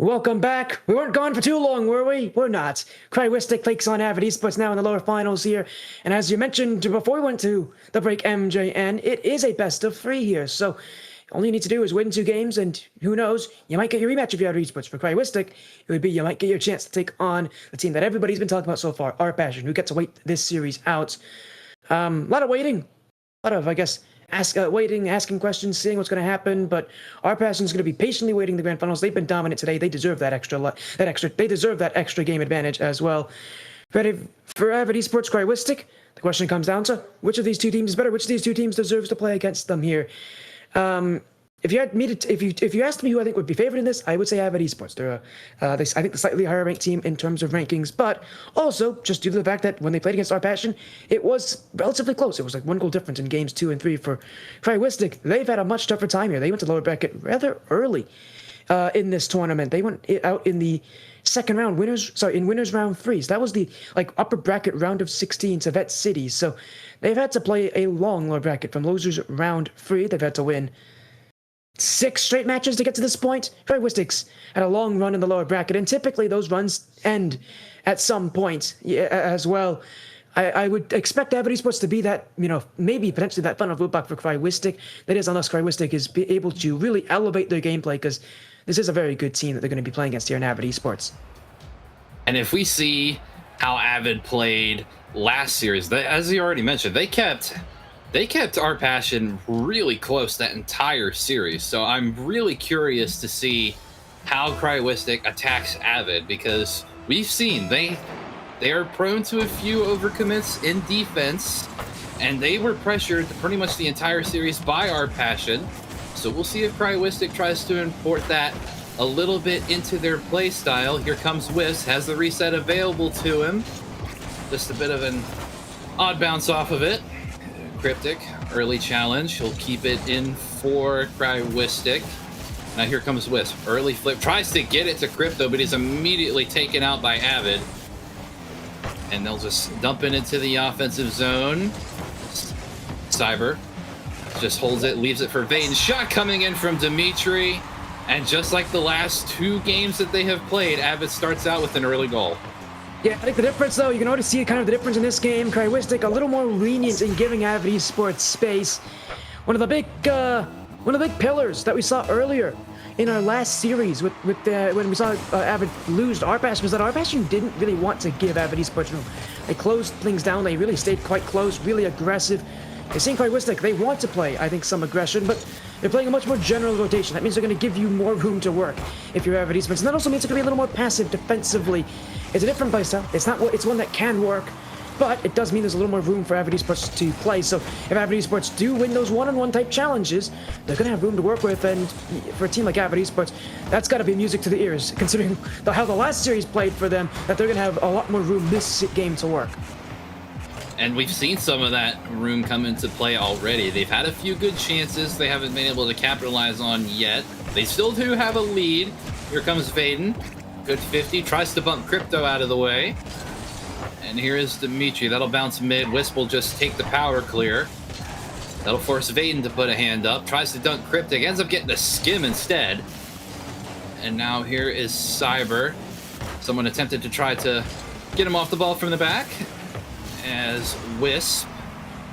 Welcome back. We weren't gone for too long, were we? We're not. Cryoistic takes on Avid Esports now in the lower finals here. And as you mentioned before we went to the break, MJN, it is a best of 3 here. So all you need to do is win 2 games, and who knows, you might get your rematch if you have Esports. For Cryoistic, it would be you might get your chance to take on the team that everybody's been talking about so far, Our Passion, who get to wait this series out. A lot of waiting. A lot of, I guess, waiting, asking questions, seeing what's going to happen. But Our Passion is going to be patiently waiting the grand finals. They've been dominant today. They deserve that they deserve that extra game advantage as well. Ready for Avid Esports Cryoistic? The question comes down to which of these 2 teams is better. Which of these 2 teams deserves to play against them here? If you had me to, if you asked me who I think would be favored in this, I would say Avid Esports. They're I think the slightly higher ranked team in terms of rankings, but also just due to the fact that when they played against Our Passion, it was relatively close. It was like 1 goal difference in games 2 and 3 for Cryoistic. They've had a much tougher time here. They went to lower bracket rather early in this tournament. They went out in the second round, in winners round 3. So that was the upper bracket round of 16 to Vet City. So they've had to play a long lower bracket from losers round 3. They've had to win 6 straight matches to get to this point. Cryoistic's had a long run in the lower bracket, and typically those runs end at some point as well. I would expect Avid Esports to be that, maybe potentially that final roadblock for Cryoistic. That is, unless Cryoistic is able to really elevate their gameplay, because this is a very good team that they're going to be playing against here in Avid Esports. And if we see how Avid played last series, as you already mentioned, they kept Our Passion really close that entire series. So I'm really curious to see how Cryoistic attacks Avid, because we've seen they are prone to a few overcommits in defense, and they were pressured pretty much the entire series by Our Passion. So we'll see if Cryoistic tries to import that a little bit into their play style. Here comes Wiz, has the reset available to him. Just a bit of an odd bounce off of it. Cryptic, early challenge. He'll keep it in for Cryoistic. Now here comes Wisp. Early flip. Tries to get it to Crypto, but he's immediately taken out by Avid. And they'll just dump it into the offensive zone. Cyber just holds it, leaves it for Vaden. Shot coming in from Dimitri. And just like the last 2 games that they have played, Avid starts out with an early goal. Yeah, I think the difference, though, you can already see kind of the difference in this game. Cryoistic a little more lenient in giving Avid Esports space. One of the big pillars that we saw earlier in our last series when we saw Avid lose to Our Passion was that Our Passion didn't really want to give Avid Esports room. They closed things down. They really stayed quite close, really aggressive. You're seeing Cryoistic, they want to play, I think, some aggression, but they're playing a much more general rotation. That means they're going to give you more room to work if you're Avid Esports. And that also means they're going to be a little more passive defensively. It's a different playstyle. It's one that can work, but it does mean there's a little more room for Avid Esports to play. So if Avid Esports do win those one-on-one type challenges, they're going to have room to work with. And for a team like Avid Esports, that's got to be music to the ears, considering how the last series played for them, that they're going to have a lot more room this game to work. And we've seen some of that room come into play already. They've had a few good chances they haven't been able to capitalize on yet. They still do have a lead. Here comes Vaden. Good 50. Tries to bump Crypto out of the way. And here is Dimitri. That'll bounce mid. Wisp will just take the power clear. That'll force Vaden to put a hand up. Tries to dunk Cryptic. Ends up getting the skim instead. And now here is Cyber. Someone attempted to try to get him off the ball from the back. As Wisp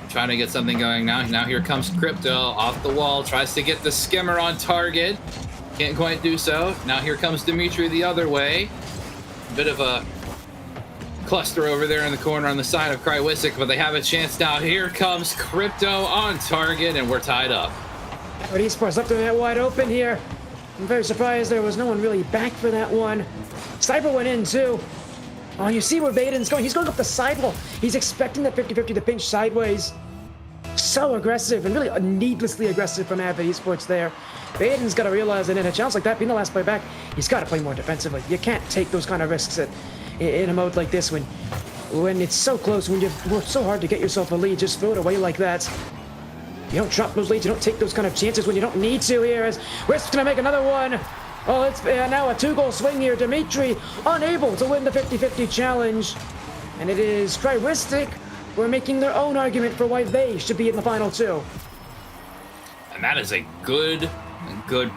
trying to get something going now. Now here comes Crypto off the wall. Tries to get the skimmer on target. Can't quite do so. Now here comes Dimitri the other way. Bit of a cluster over there in the corner on the side of Cryoistic, but they have a chance now. Here comes Crypto on target, and we're tied up. Avid Esports left it wide open here. I'm very surprised there was no one really back for that one. Cyber went in too. Oh, you see where Vaden's going. He's going up the sidewall. He's expecting that 50-50 to pinch sideways. So aggressive, and really needlessly aggressive from Avid Esports there. Vaden's got to realize that in a challenge like that, being the last play back, he's got to play more defensively. You can't take those kind of risks in a mode like this when it's so close, when you've worked so hard to get yourself a lead. Just throw it away like that. You don't drop those leads. You don't take those kind of chances when you don't need to here. As Wisp's going to make another one. Oh, it's now a 2-goal swing here. Dimitri unable to win the 50-50 challenge. And it is Cryoistic who are making their own argument for why they should be in the final 2. And that is a good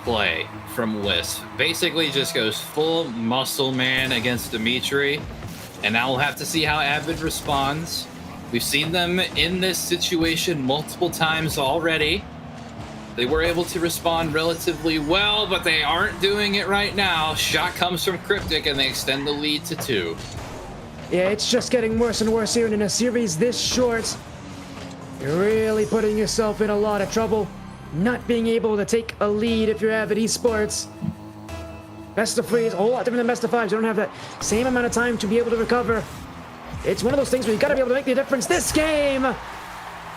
play from Wisp. Basically just goes full muscle man against Dimitri. And now we'll have to see how Avid responds. We've seen them in this situation multiple times already. They were able to respond relatively well, but they aren't doing it right now. Shot comes from Cryptic, and they extend the lead to 2. Yeah, it's just getting worse and worse here, and in a series this short, you're really putting yourself in a lot of trouble. Not being able to take a lead if you're Avid Esports. Best of 3 is a whole lot different than best of 5s. You don't have that same amount of time to be able to recover. It's one of those things where you gotta be able to make the difference this game.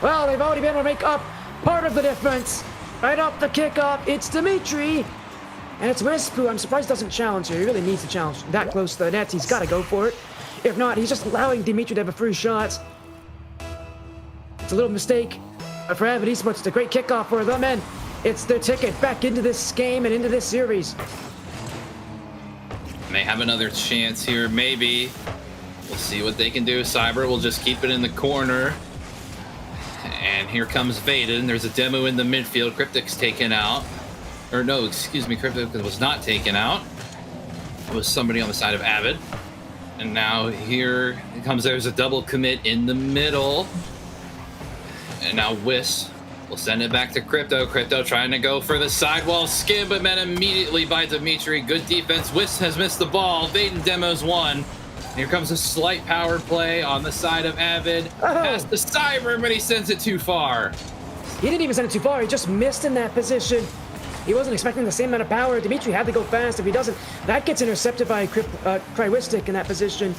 Well, they've already been able to make up part of the difference. Right off the kickoff, it's Dimitri. And it's Wisp, who I'm surprised doesn't challenge here. He really needs to challenge that close to the net. He's gotta go for it. If not, he's just allowing Dimitri to have a free shot. It's a little mistake for Avid Esports. It's a great kickoff for them, and it's their ticket back into this game and into this series. May have another chance here, maybe. We'll see what they can do. Cyber will just keep it in the corner. And here comes Vaden. There's a demo in the midfield. Cryptic's taken out. Or no, excuse me, Cryptic was not taken out. It was somebody on the side of Avid. And now here it comes, there's a double commit in the middle. And now Wisp will send it back to Crypto. Crypto trying to go for the sidewall skid, but met immediately by Dimitri. Good defense. Wisp has missed the ball. Vaden demos 1. Here comes a slight power play on the side of Avid. Pass to Cyber, but he sends it too far. He didn't even send it too far. He just missed in that position. He wasn't expecting the same amount of power. Dimitri had to go fast. If he doesn't, that gets intercepted by Cryoistic in that position.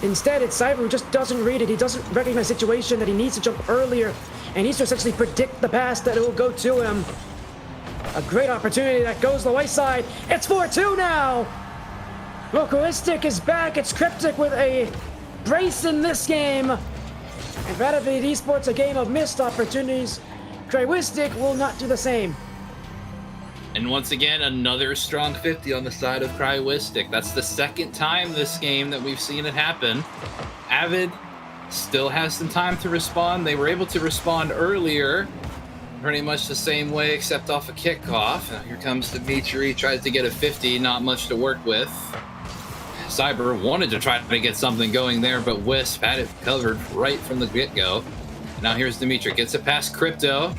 Instead, it's Cyber who just doesn't read it. He doesn't recognize the situation, that he needs to jump earlier and needs to essentially predict the pass that it will go to him. A great opportunity that goes the wayside. It's 4-2 now. Cryoistic is back. It's Cryptic with a brace in this game. And for Avid Esports, a game of missed opportunities. Cryoistic will not do the same. And once again, another strong 50 on the side of Cryoistic. That's the second time this game that we've seen it happen. Avid still has some time to respond. They were able to respond earlier, pretty much the same way, except off a kickoff. Now here comes Dimitri, tries to get a 50, not much to work with. Cyber wanted to try to get something going there, but Wisp had it covered right from the get-go. Now here's Dimitri, gets it past Crypto.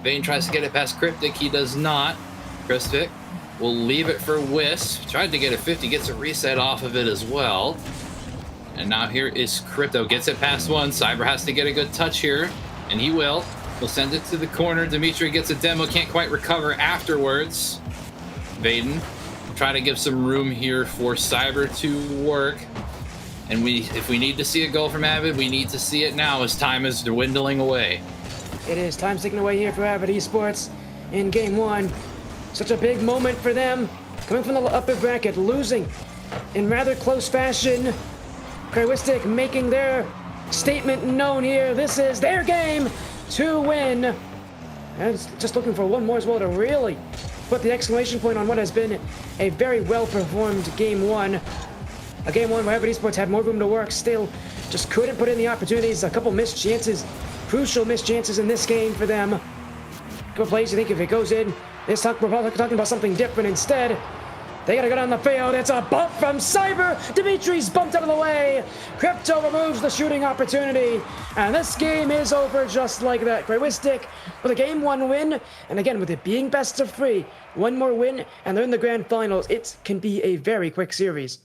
Vane tries to get it past Cryptic, he does not. Cryptic will leave it for Wisp. Tried to get a 50, gets a reset off of it as well. And now here is Crypto, gets it past 1. Cyber has to get a good touch here, and he will. He'll send it to the corner. Dimitri gets a demo, can't quite recover afterwards. Vaden try to give some room here for Cyber to work. And if we need to see a goal from Avid, we need to see it now as time is dwindling away. It is time taken away here for Avid Esports in Game 1. Such a big moment for them, coming from the upper bracket, losing in rather close fashion. Cryoistic making their statement known here. This is their game to win. And just looking for one more as well to really put the exclamation point on what has been a very well-performed Game 1. A Game 1 where Avid Esports had more room to work, still just couldn't put in the opportunities. A couple missed chances, crucial missed chances in this game for them. Good plays, you think if it goes in, we're probably talking about something different instead. They gotta go down the field. It's a bump from Cyber. Dimitri's bumped out of the way. Crypto removes the shooting opportunity. And this game is over just like that. Cryoistic with a Game 1 win. And again, with it being best of 3, one more win, and they're in the grand finals. It can be a very quick series.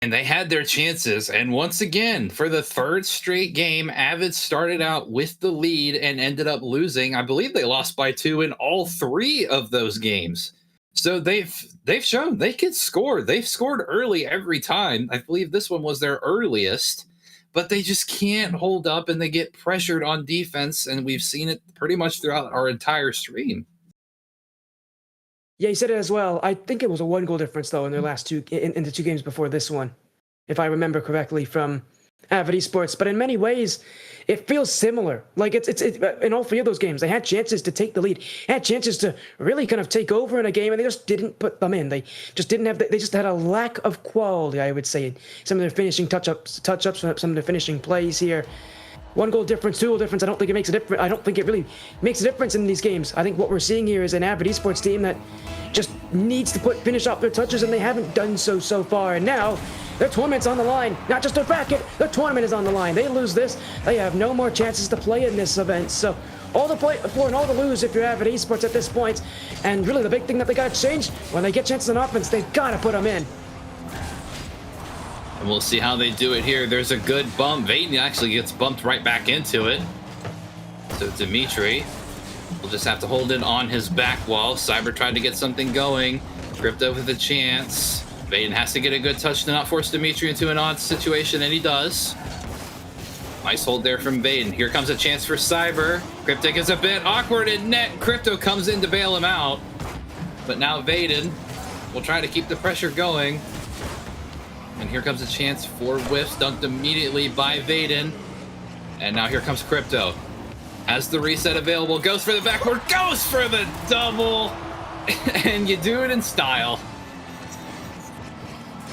And they had their chances. And once again, for the third straight game, Avid started out with the lead and ended up losing. I believe they lost by 2 in all 3 of those games. So they've shown they can score. They've scored early every time. I believe this one was their earliest, but they just can't hold up and they get pressured on defense. And we've seen it pretty much throughout our entire stream. Yeah, you said it as well. I think it was a 1-goal difference though in their last in the 2 games before this one, if I remember correctly from Avid Esports. But in many ways, it feels similar. Like it's in all 3 of those games, they had chances to take the lead, had chances to really kind of take over in a game, and they just didn't put them in. They just didn't have. They just had a lack of quality, I would say. Some of their finishing touch-ups, some of their finishing plays here. 1 goal difference, 2 goal difference. I don't think it makes a difference. I don't think it really makes a difference in these games. I think what we're seeing here is an Avid Esports team that just needs to finish off their touches, and they haven't done so far. And now their tournament's on the line. Not just their bracket, their tournament is on the line. They lose this, they have no more chances to play in this event. So all the play for and all the lose if you're Avid Esports at this point. And really the big thing that they got to change, when they get chances on offense, they've got to put them in. And we'll see how they do it here. There's a good bump. Vaden actually gets bumped right back into it. So Dimitri will just have to hold it on his back wall. Cyber tried to get something going. Crypto with a chance. Vaden has to get a good touch to not force Dimitri into an odd situation, and he does. Nice hold there from Vaden. Here comes a chance for Cyber. Cryptic is a bit awkward in net. Crypto comes in to bail him out. But now Vaden will try to keep the pressure going. And here comes a chance for whiffs, dunked immediately by Vaden. And now here comes Crypto. Has the reset available, goes for the backboard, goes for the double, and you do it in style.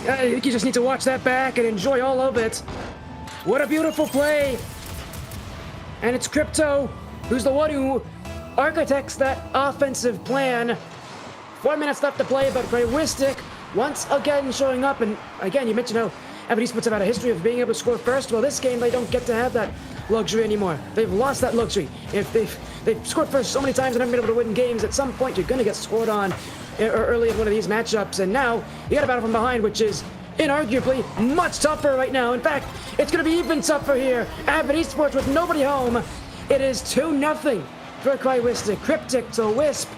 I think you just need to watch that back and enjoy all of it. What a beautiful play. And it's Crypto who's the one who architects that offensive plan. 4 minutes left to play, but Craywistic once again showing up. And again, you mentioned how Avid Esports have had a history of being able to score first. Well, this game, they don't get to have that luxury anymore. They've lost that luxury. If they've scored first so many times and haven't been able to win games, at some point you're going to get scored on early in one of these matchups. And now you got to battle from behind, which is inarguably much tougher right now. In fact, it's going to be even tougher here. Avid Esports with nobody home. It is 2-0 for Craywistic. Cryptic to Wisp.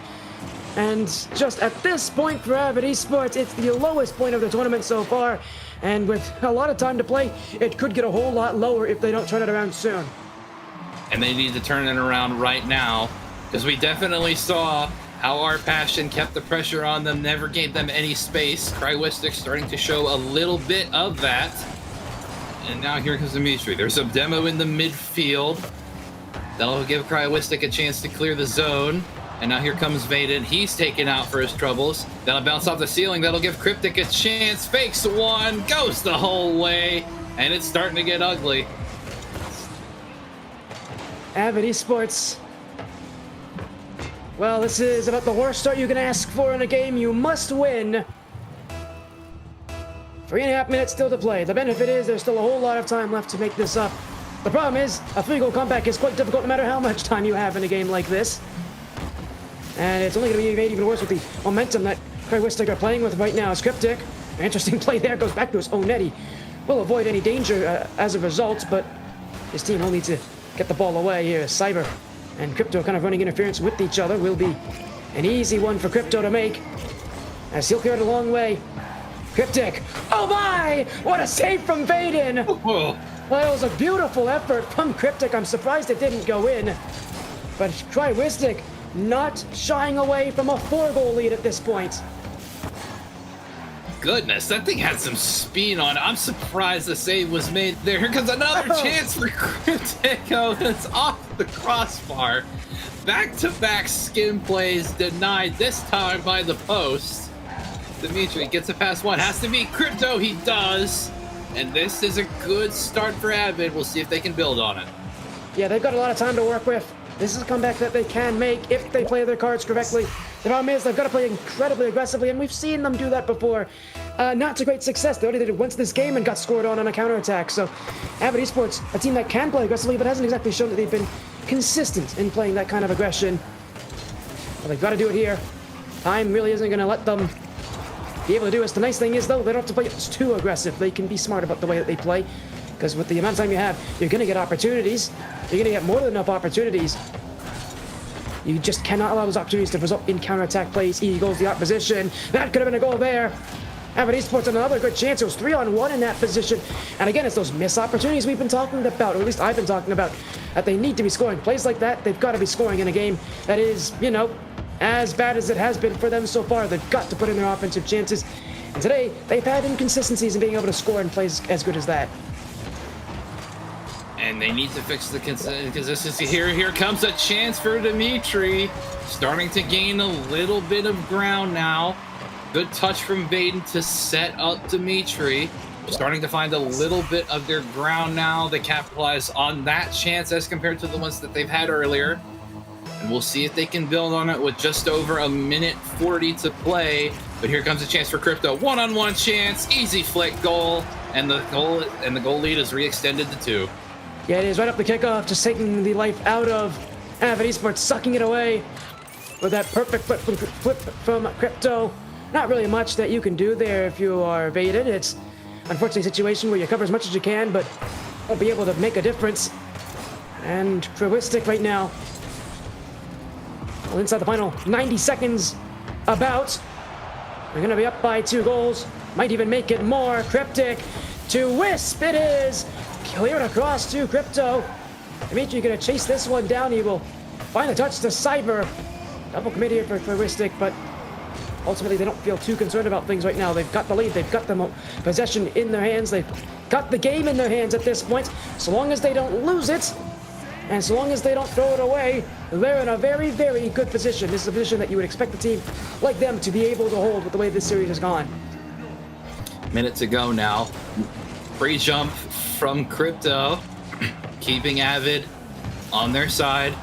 And just at this point for Avid Esports, it's the lowest point of the tournament so far. And with a lot of time to play, it could get a whole lot lower if they don't turn it around soon. And they need to turn it around right now, because we definitely saw how our passion kept the pressure on them, never gave them any space. Craywistic starting to show a little bit of that. And now here comes Dimitri. There's a demo in the midfield. That'll give Craywistic a chance to clear the zone. And now here comes Vaden. He's taken out for his troubles. That'll bounce off the ceiling. That'll give Cryptic a chance. Fakes one, goes the whole way. And it's starting to get ugly. Avid Esports. Well, this is about the worst start you can ask for in a game you must win. 3.5 minutes still to play. The benefit is there's still a whole lot of time left to make this up. The problem is, a 3-goal comeback is quite difficult no matter how much time you have in a game like this. And it's only going to be made even worse with the momentum that Craywistic are playing with right now. As Cryptic, an interesting play there, goes back to his own net. He will avoid any danger as a result, but his team will need to get the ball away here. Cyber and Crypto kind of running interference with each other. Will be an easy one for Crypto to make, as he'll clear it a long way. Cryptic, oh my! What a save from Vaden! Whoa. Well, it was a beautiful effort from Cryptic. I'm surprised it didn't go in. But Craywistic not shying away from a 4-goal lead at this point. Goodness, that thing had some speed on it. I'm surprised the save was made there. Here comes another chance for Cryptic. Oh, it's off the crossbar. Back-to-back skin plays denied, this time by the post. Dimitri gets it past one. Has to be Crypto. He does. And this is a good start for Avid. We'll see if they can build on it. Yeah, they've got a lot of time to work with. This is a comeback that they can make if they play their cards correctly. The problem is they've got to play incredibly aggressively, and we've seen them do that before. Not to great success. They only did it once this game and got scored on a counterattack. So Avid Esports, a team that can play aggressively, but hasn't exactly shown that they've been consistent in playing that kind of aggression. Well, they've got to do it here. Time really isn't going to let them be able to do this. The nice thing is, though, they don't have to play too aggressive. They can be smart about the way that they play, because with the amount of time you have, you're going to get opportunities. You're going to get more than enough opportunities. You just cannot allow those opportunities to result in counterattack plays. Easy goes the opposition. That could have been a goal there. Avid Esports another good chance. It was 3-on-1 in that position. And again, it's those missed opportunities we've been talking about, or at least I've been talking about, that they need to be scoring. Plays like that, they've got to be scoring in a game that is, you know, as bad as it has been for them so far. They've got to put in their offensive chances. And today, they've had inconsistencies in being able to score in plays as good as that. And they need to fix the consistency here. Here comes a chance for Dimitri. Starting to gain a little bit of ground now. Good touch from Vaden to set up Dimitri. starting to find a little bit of their ground now. They capitalize on that chance as compared to the ones that they've had earlier. And we'll see if they can build on it with just over a minute 40 to play. But here comes a chance for Crypto. One-on-one chance, easy flick goal, and the goal lead is re-extended to 2. Yeah, it is right up the kickoff, just taking the life out of Avid Esports, sucking it away with that perfect flip from Crypto. Not really much that you can do there if you are Vaden. It's unfortunately a situation where you cover as much as you can, but won't be able to make a difference. And Crywistic right now, well, inside the final 90 seconds about. They're going to be up by 2 goals. Might even make it more. Cryptic to Wisp. It is cleared across to Crypto. Dimitri going to chase this one down. He will find a touch to Cyber. Double commit here for Crywistic, but ultimately they don't feel too concerned about things right now. They've got the lead. They've got the possession in their hands. They've got the game in their hands at this point. So long as they don't lose it, and so long as they don't throw it away, they're in a very, very good position. This is a position that you would expect a team like them to be able to hold with the way this series has gone. Minute to go now. Free jump from Crypto, keeping Avid on their side.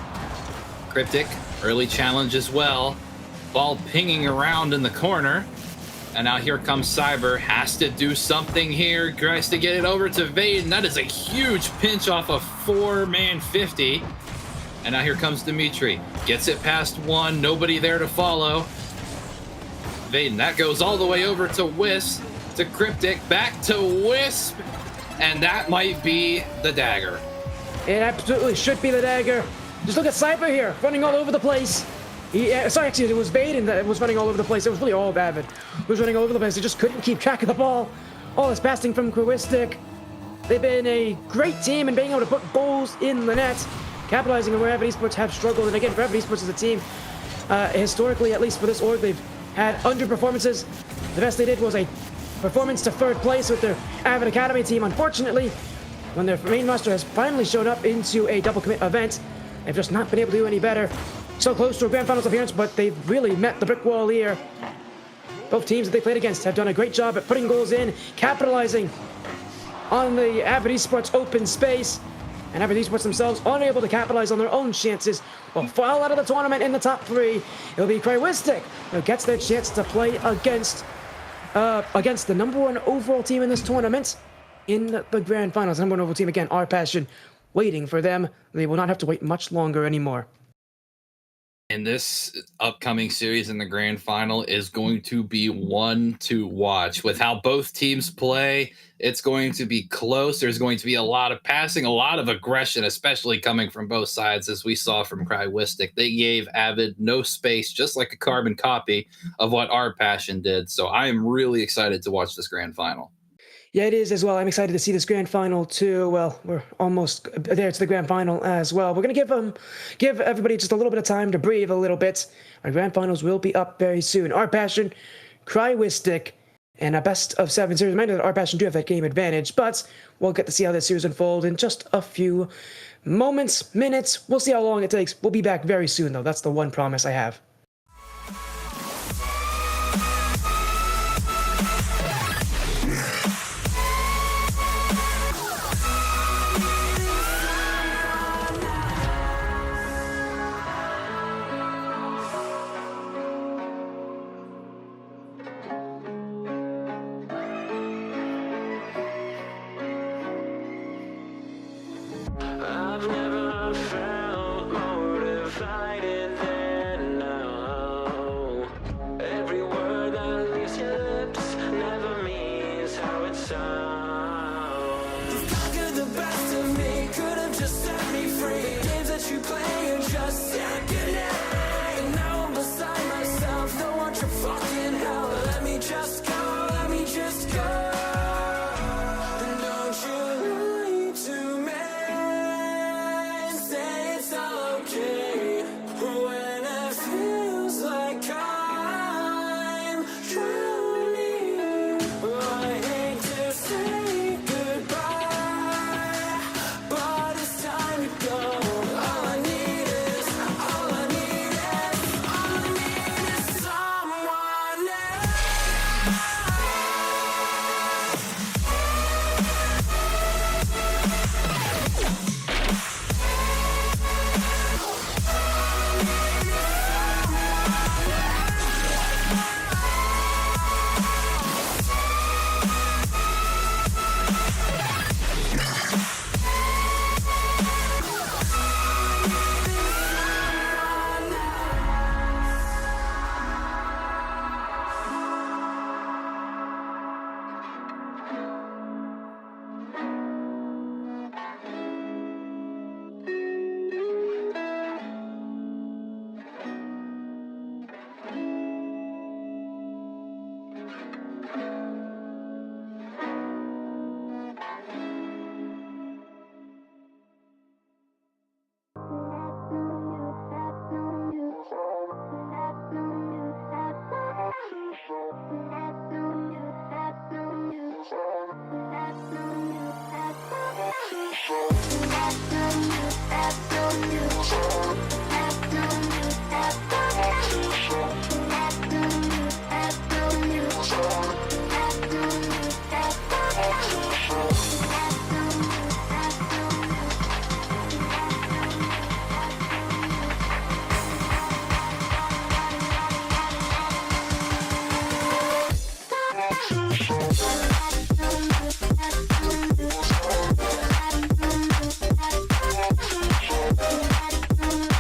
Cryptic, early challenge as well. Ball pinging around in the corner. And now here comes Cyber. Has to do something here. Tries to get it over to Vaden. That is a huge pinch off a 4-man 50. And now here comes Dimitri. Gets it past 1. Nobody there to follow. Vaden, that goes all the way over to Wisp. To Cryptic. Back to Wisp. And that might be the dagger. It absolutely should be the dagger. Just look at Cyber here, running all over the place. Actually, it was Vaden that was running all over the place. It was really all of Avid. He was running all over the place. They just couldn't keep track of the ball. All this passing from Crywistic. They've been a great team in being able to put goals in the net, capitalizing on where Avid Esports have struggled. And again, for Avid Esports as a team, historically, at least for this org, they've had underperformances. The best they did was a performance to 3rd place with their Avid Academy team. Unfortunately, when their main roster has finally shown up into a double commit event, they've just not been able to do any better. So close to a grand finals appearance, but they've really met the brick wall here. Both teams that they played against have done a great job at putting goals in, capitalizing on the Avid Esports open space, and Avid Esports themselves unable to capitalize on their own chances will fall out of the tournament in the top 3. It'll be Crywistic who gets their chance to play against the number 1 overall team in this tournament in the grand finals. Number 1 overall team again, Our Passion, waiting for them. They will not have to wait much longer anymore. And this upcoming series in the grand final is going to be one to watch. With how both teams play, it's going to be close. There's going to be a lot of passing, a lot of aggression, especially coming from both sides, as we saw from Crywistic. They gave Avid no space, just like a carbon copy of what Our Passion did. So I am really excited to watch this grand final. Yeah, it is as well. I'm excited to see this grand final too. Well, we're almost there to the grand final as well. We're going to give everybody just a little bit of time to breathe a little bit. Our grand finals will be up very soon. Our Passion, Crywistic, and a best of 7 series. Reminder that Our Passion do have that game advantage, but we'll get to see how this series unfold in just a few moments, minutes. We'll see how long it takes. We'll be back very soon, though. That's the one promise I have. I've never felt motivated than now.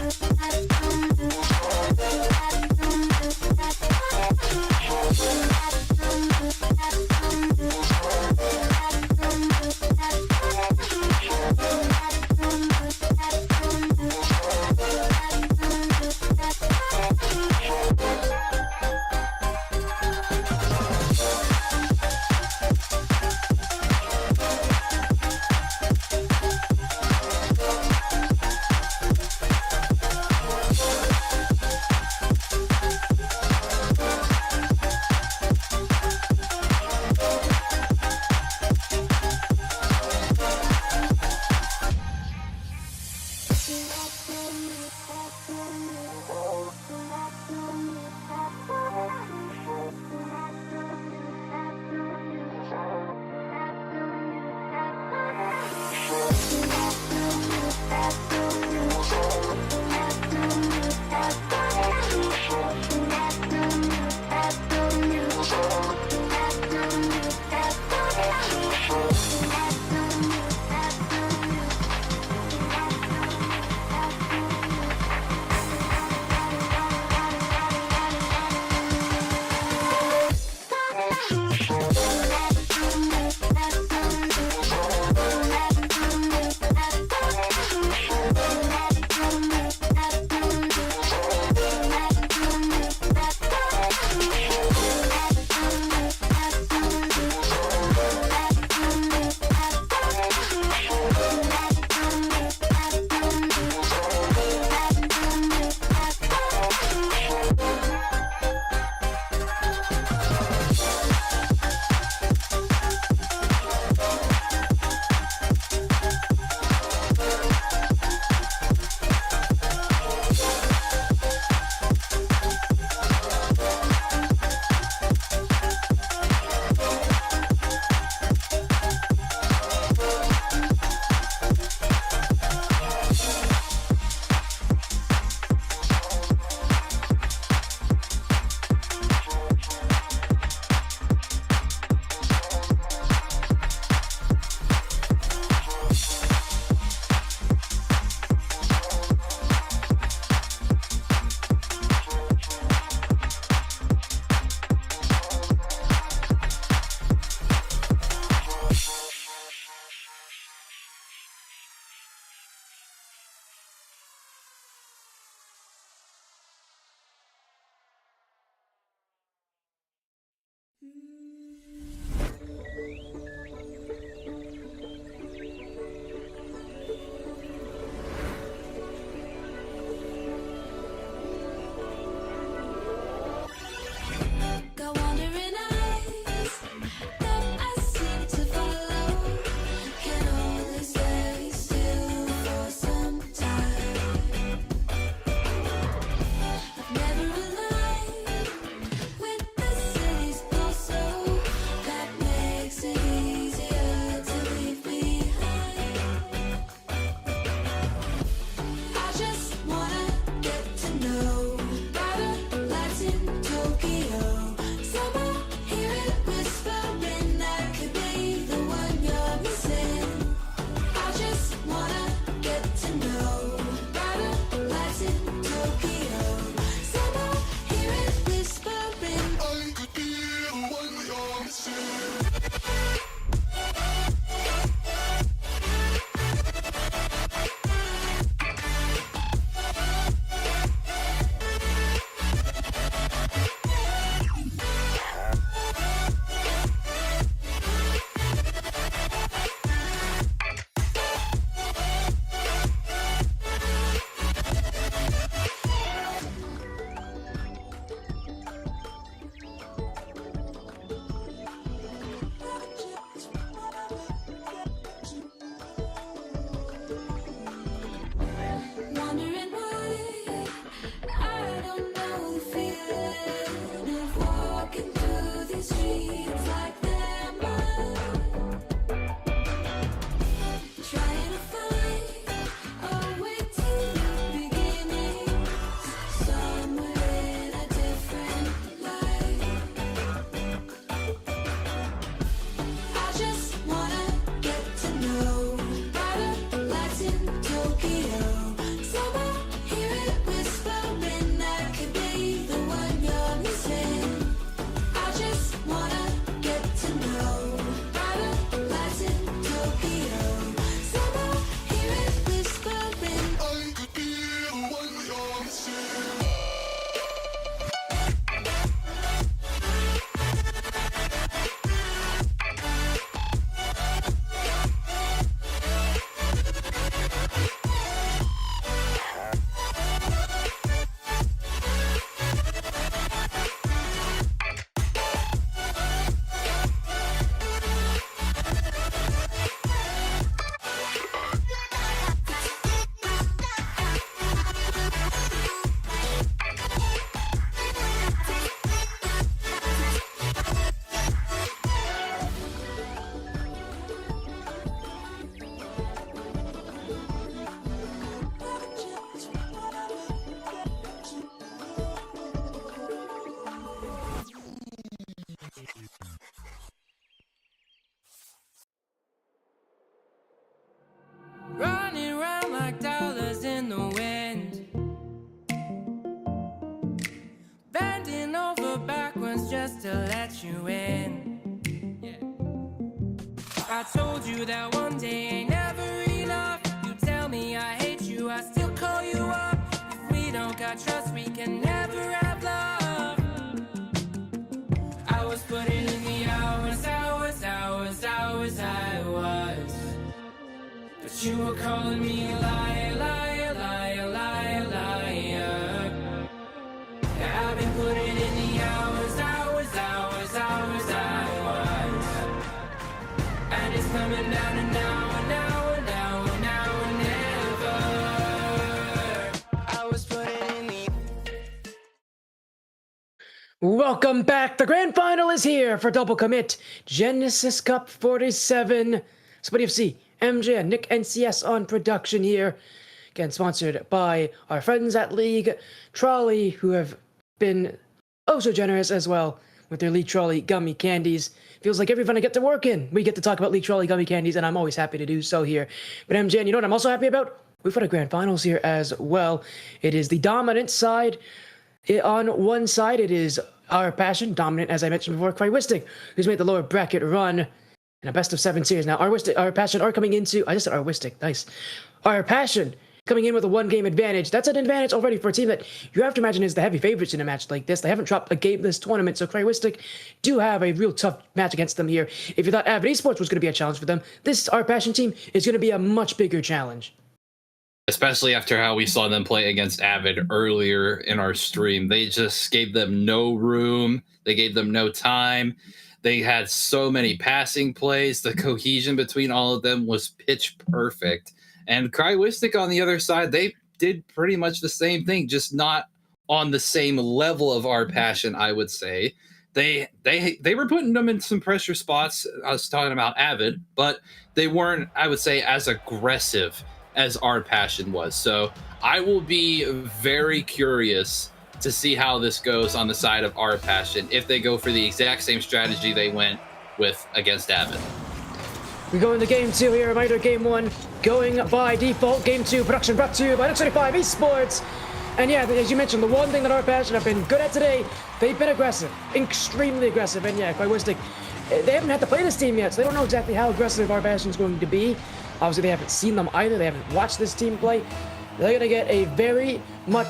Thank you. just to let you in. I told you that one day ain't never enough. You tell me I hate you, I still call you up. If we don't got trust, we can never have love. I was putting in the hours, I was. But you were calling me a liar, liar, liar, liar, liar. Yeah, I've been putting in the hours, I was. And it's coming down to now, never. I was putting in the Welcome back. The grand final is here for Double Commit Genesis Cup 47. Spuddy FC, MJ, and Nick NCS on production here. Again, sponsored by our friends at League Trolley, who have been oh so generous as well with their League Trolley gummy candies. Feels like every fun I get to work in, we get to talk about League Trolley gummy candies, and I'm always happy to do so here. But MJ, and you know what I'm also happy about? We've got a grand finals here as well. It is the dominant side. On one side, it is Our Passion, dominant, as I mentioned before, Craywistic, who's made the lower bracket run in a best of 7 series. Now, Our Passion are coming into, I just said Arwistic, nice. Our Passion coming in with a 1-game advantage. That's an advantage already for a team that you have to imagine is the heavy favorites in a match like this. They haven't dropped a game this tournament, so Craywistic do have a real tough match against them here. If you thought Avid Esports was going to be a challenge for them, this Our Passion team is going to be a much bigger challenge. Especially after how we saw them play against Avid earlier in our stream. They just gave them no room. They gave them no time. They had so many passing plays. The cohesion between all of them was pitch perfect. And Craywistic on the other side, they did pretty much the same thing, just not on the same level of Our Passion, I would say. They were putting them in some pressure spots. I was talking about Avid, but they weren't, I would say, as aggressive as Our Passion was. So I will be very curious to see how this goes on the side of Our Passion, if they go for the exact same strategy they went with against Avid. We go into game 2 here. Reminder, game 1 going by default. Game 2 production brought to you by X25 Esports. And yeah, as you mentioned, the one thing that Our Passion have been good at today, they've been aggressive, extremely aggressive. And yeah, Craywistic, they haven't had to play this team yet, so they don't know exactly how aggressive Our Passion is going to be. Obviously, they haven't seen them either. They haven't watched this team play. They're going to get they're going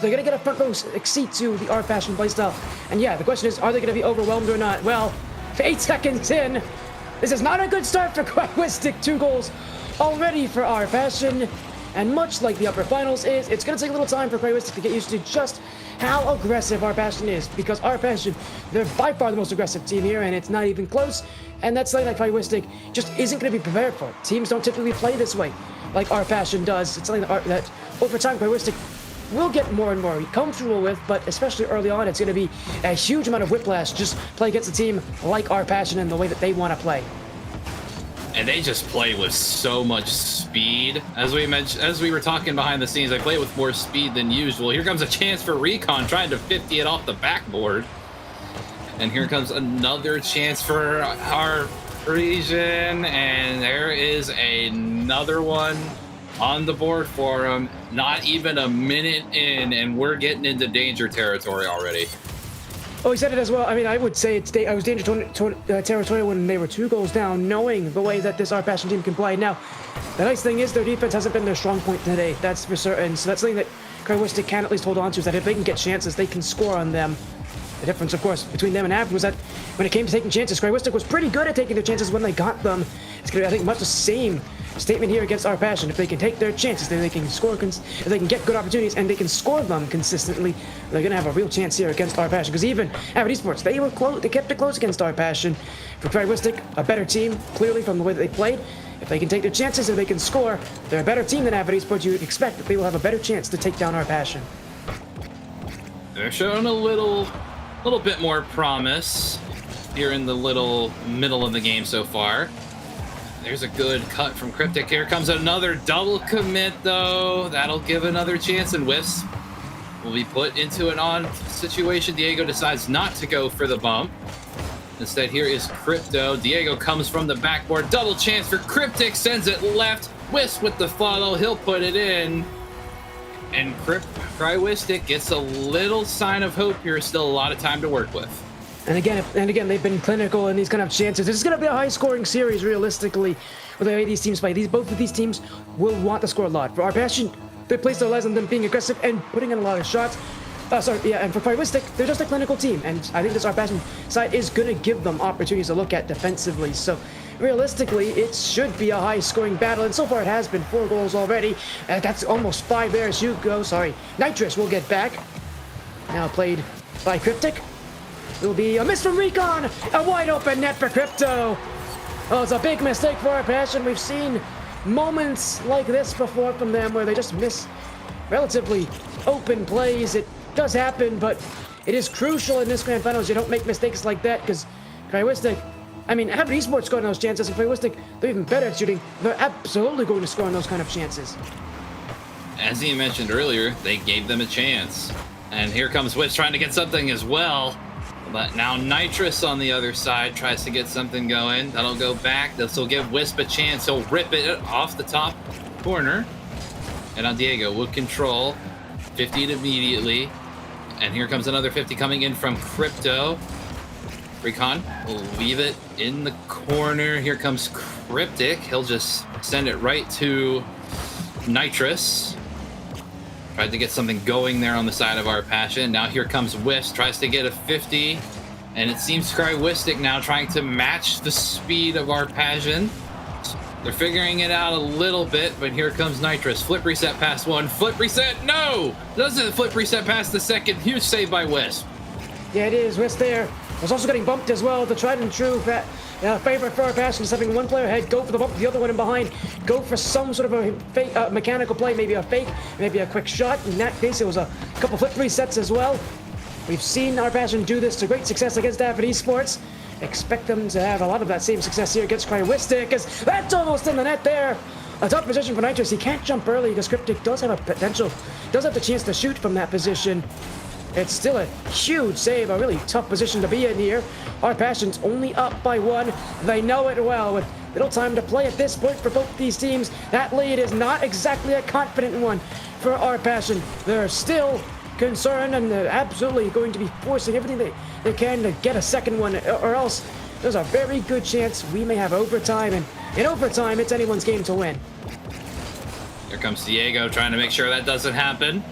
to get a front row seat to the Our Passion playstyle. And yeah, the question is, are they going to be overwhelmed or not? Well, 8 seconds in, this is not a good start for Craywistic. 2 goals already for Our Passion. And much like the upper finals is, it's going to take a little time for Craywistic to get used to just how aggressive Our Passion is. Because Our Passion, they're by far the most aggressive team here, and it's not even close. And that's something that Craywistic just isn't going to be prepared for. Teams don't typically play this way like Our Passion does. It's something that over time Craywistic will get more and more comfortable with, but especially early on, it's going to be a huge amount of whiplash just play against a team like Our Passion and the way that they want to play. And they just play with so much speed. As we mentioned, as we were talking behind the scenes, they play with more speed than usual. Here comes a chance for Recon trying to 50 it off the backboard. And here comes another chance for our Parisian. And there is another one on the board for him. Not even a minute in, and we're getting into danger territory already. Oh, he said it as well. I mean, I would say I was danger territory when they were 2 goals down, knowing the way that this Our Passion team can play. Now, the nice thing is their defense hasn't been their strong point today. That's for certain. So that's something that Craywistic can at least hold on to, is that if they can get chances, they can score on them. The difference, of course, between them and Avid was that when it came to taking chances, Craywistic was pretty good at taking their chances when they got them. It's going to be, I think, much the same statement here against Our Passion. If they can take their chances, then they can score, if they can get good opportunities and they can score them consistently, they're going to have a real chance here against Our Passion. Because even Avid Esports, they were close, they kept it close against Our Passion. For Craywistic, a better team, clearly from the way that they played. If they can take their chances and they can score, they're a better team than Avid Esports. You would expect that they will have a better chance to take down Our Passion. They're showing a little bit more promise here in the little middle of the game so far. There's a good cut from Cryptic. Here comes another double commit, though. That'll give another chance, and Wisp will be put into an odd situation. Diego decides not to go for the bump. Instead, here is Crypto. Diego comes from the backboard. Double chance for Cryptic. Sends it left. Wisp with the follow. He'll put it in. And Craywistic gets a little sign of hope here. Still a lot of time to work with. And again, they've been clinical in these kind of chances. This is going to be a high-scoring series, realistically, with the way these teams play. Both of these teams will want to score a lot. For our passion, they place their lives on them being aggressive and putting in a lot of shots. And for Pyristic, they're just a clinical team, and I think this our passion side is going to give them opportunities to look at defensively. So, realistically, it should be a high-scoring battle, and so far it has been. 4 goals already. That's almost 5 there. Nitrous will get back. Now played by Cryptic. It'll be a miss from Recon. A wide open net for Crypto. Oh, it's a big mistake for our passion. We've seen moments like this before from them where they just miss relatively open plays. It does happen, but it is crucial in this grand finals you don't make mistakes like that, because Cryoistic, Avid Esports scored on those chances, and Cryoistic, they're even better at shooting. They're absolutely going to score on those kind of chances. As you mentioned earlier, they gave them a chance. And here comes Wisp trying to get something as well. But now Nitrous on the other side tries to get something going. That'll go back. This will give Wisp a chance. He'll rip it off the top corner. And now Diego will control. 50'd immediately. And here comes another 50 coming in from Crypto. Recon will leave it in the corner. Here comes Cryptic. He'll just send it right to Nitrous. Tried to get something going there on the side of our passion. Now here comes Wisp, tries to get a 50. And it seems Cryoistic now trying to match the speed of our passion. They're figuring it out a little bit, but here comes Nitrous. Flip reset past 1. Flip reset, no! Doesn't flip reset past the second. Huge save by Wisp. Yeah, it is. Wisp there was also getting bumped as well. The tried and true favorite for our passion is having one player ahead, go for the bump, the other one in behind, go for some sort of a fake, mechanical play, maybe a fake, maybe a quick shot. In that case, it was a couple flip resets as well. We've seen our passion do this to great success against Avid Esports. Expect them to have a lot of that same success here against Cryoistic, because that's almost in the net there. A tough position for Nitrous. He can't jump early because Cryptic does have a potential, does have the chance to shoot from that position. It's still a huge save, a really tough position to be in here. Our passion's only up by 1. They know it well. With little time to play at this point for both these teams, that lead is not exactly a confident one for our passion. They're still concerned, and they're absolutely going to be forcing everything they can to get a second one, or else there's a very good chance we may have overtime, and in overtime, it's anyone's game to win. Here comes Diego trying to make sure that doesn't happen.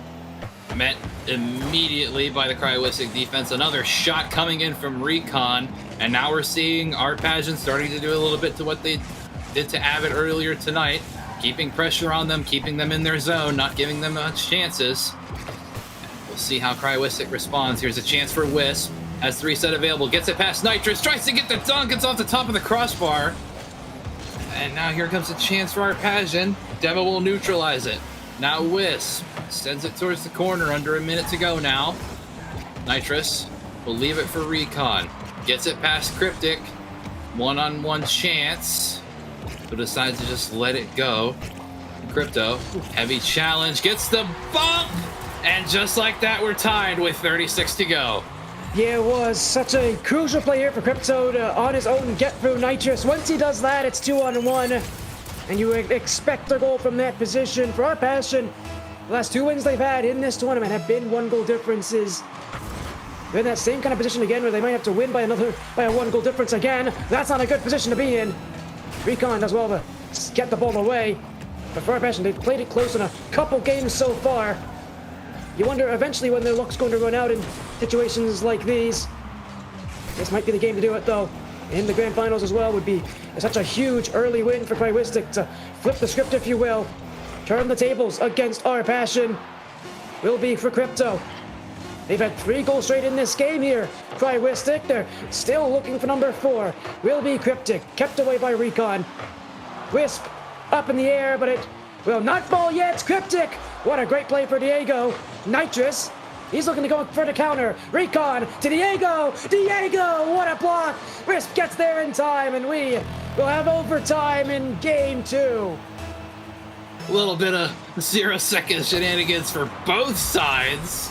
Met immediately by the Cryoistic defense. Another shot coming in from Recon, and now we're seeing our passion starting to do a little bit to what they did to Avid earlier tonight, keeping pressure on them, keeping them in their zone, not giving them much chances. We'll see how Cryoistic responds. Here's a chance for Wisp. Has 3 set available, gets it past Nitrous, tries to get the dunk, it's off the top of the crossbar. And now here comes a chance for our passion. Demo will neutralize it. Now Wisp sends it towards the corner, under a minute to go now. Nitrous will leave it for Recon. Gets it past Cryptic. One-on-one chance. But decides to just let it go. Crypto, heavy challenge, gets the bump! And just like that, we're tied with 36 to go. Yeah, it was such a crucial play here for Crypto to, on his own, get through Nitrous. Once he does that, it's 2-on-1. And you expect a goal from that position. For our passion, the last 2 wins they've had in this tournament have been 1-goal differences. They're in that same kind of position again where they might have to win by a 1-goal difference again. That's not a good position to be in. Recon does well to get the ball away. But for our passion, they've played it close in a couple games so far. You wonder eventually when their luck's going to run out in situations like these. This might be the game to do it though. In the grand finals as well would be such a huge early win for Cryoistic to flip the script, if you will. Turn the tables against our passion. Will be for Crypto. They've had 3 goals straight in this game here. Cryoistic, they're still looking for number 4. Will be Cryptic, kept away by Recon. Wisp up in the air, but it will not fall yet. Cryptic, what a great play for Diego. Nitrous, he's looking to go for the counter. Recon to Diego. Diego, what a block. Wisp gets there in time, and we will have overtime in game 2. A little bit of 0-second shenanigans for both sides,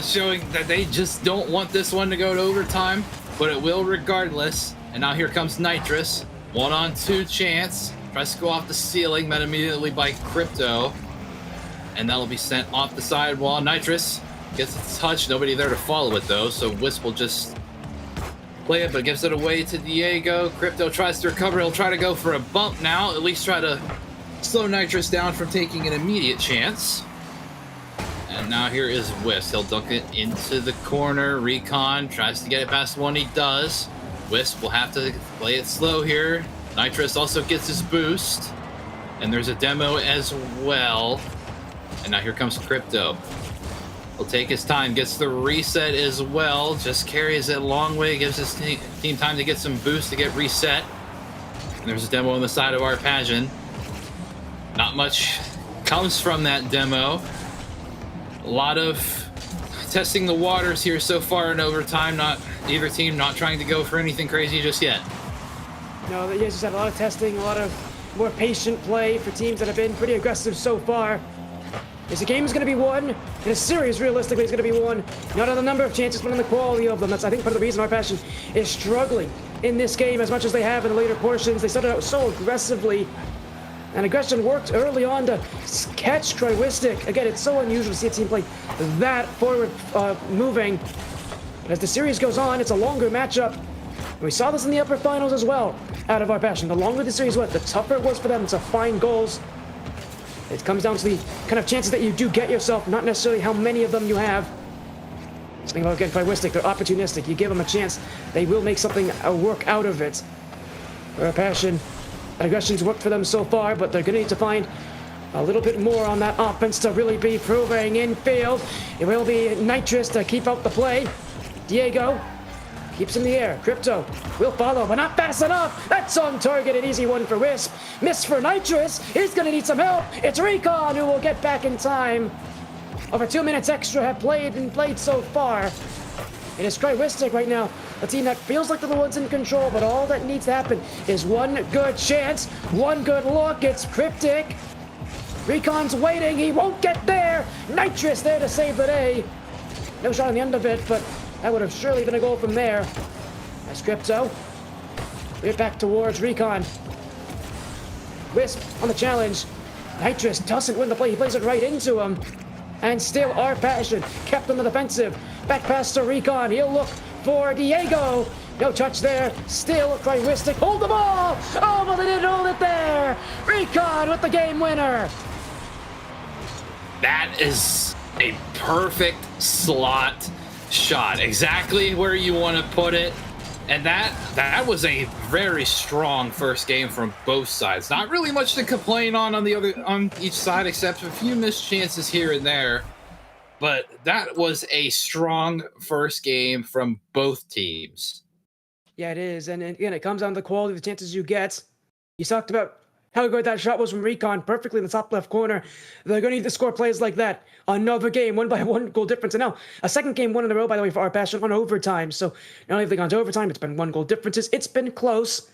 showing that they just don't want this one to go to overtime, but it will regardless. And now here comes Nitrous. 1-on-2 chance. Tries to go off the ceiling, met immediately by Crypto. And that'll be sent off the sidewall. Nitrous gets a touch. Nobody there to follow it, though, so Wisp will just play it, but gives it away to Diego. Crypto tries to recover. He'll try to go for a bump now, at least try to slow Nitrous down from taking an immediate chance. And now here is Wisp. He'll dunk it into the corner. Recon tries to get it past one. He does. Wisp will have to play it slow here. Nitrous also gets his boost. And there's a demo as well. And now here comes Crypto. He'll take his time, gets the reset as well. Just carries it a long way, gives his team time to get some boost to get reset. And there's a demo on the side of Arpasian. Not much comes from that demo. A lot of testing the waters here so far in overtime. Not either team not trying to go for anything crazy just yet. No, you guys just had a lot of testing, a lot of more patient play for teams that have been pretty aggressive so far. As the game is going to be won, and a series realistically is going to be won, not on the number of chances, but on the quality of them. That's, I think, part of the reason Arpasian is struggling in this game as much as they have in the later portions. They started out so aggressively, and aggression worked early on to catch Cryoistic. Again, it's so unusual to see a team play that forward moving. But as the series goes on, it's a longer matchup. And we saw this in the upper finals as well, out of Arpasian. The longer the series went, the tougher it was for them to find goals. It comes down to the kind of chances that you do get yourself, not necessarily how many of them you have. Just think about, again, Cryoistic, they're opportunistic. You give them a chance, they will make something work out of it. Arpasian, aggression's worked for them so far, but they're going to need to find a little bit more on that offense to really be proving in field. It will be Nitrous to keep out the play. Diego keeps in the air. Crypto will follow, but not fast enough. That's on target, an easy one for Wisp. Miss for Nitrous. He's going to need some help. It's Recon who will get back in time. Over 2 minutes extra have played so far. It is Cryoistic right now, a team that feels like they're the ones in control, but all that needs to happen is one good chance, one good look. It's Cryptic. Recon's waiting. He won't get there. Nitrous there to save the day. No shot on the end of it, but that would have surely been a goal from there. As Crypto. We're back towards Recon. Wisp on the challenge. Nitrous doesn't win the play. He plays it right into him. And still Arpasian kept on the defensive. Back pass to Recon. He'll look for Diego. No touch there. Still Cryoistic. Hold the ball. Oh, but they didn't hold it there. Recon with the game winner. That is a perfect slot shot. Exactly where you want to put it. And that was a very strong first game from both sides. Not really much to complain on each side, except a few missed chances here and there. But that was a strong first game from both teams. Yeah, it is. And again, it comes down to the quality of the chances you get. You talked about how good that shot was from Recon, perfectly in the top left corner. They're going to need to score plays like that. Another game, won by 1 goal difference. And now, a second game won in a row, by the way, for Arpasian on overtime. So, not only have they gone to overtime, it's been 1 goal differences. It's been close.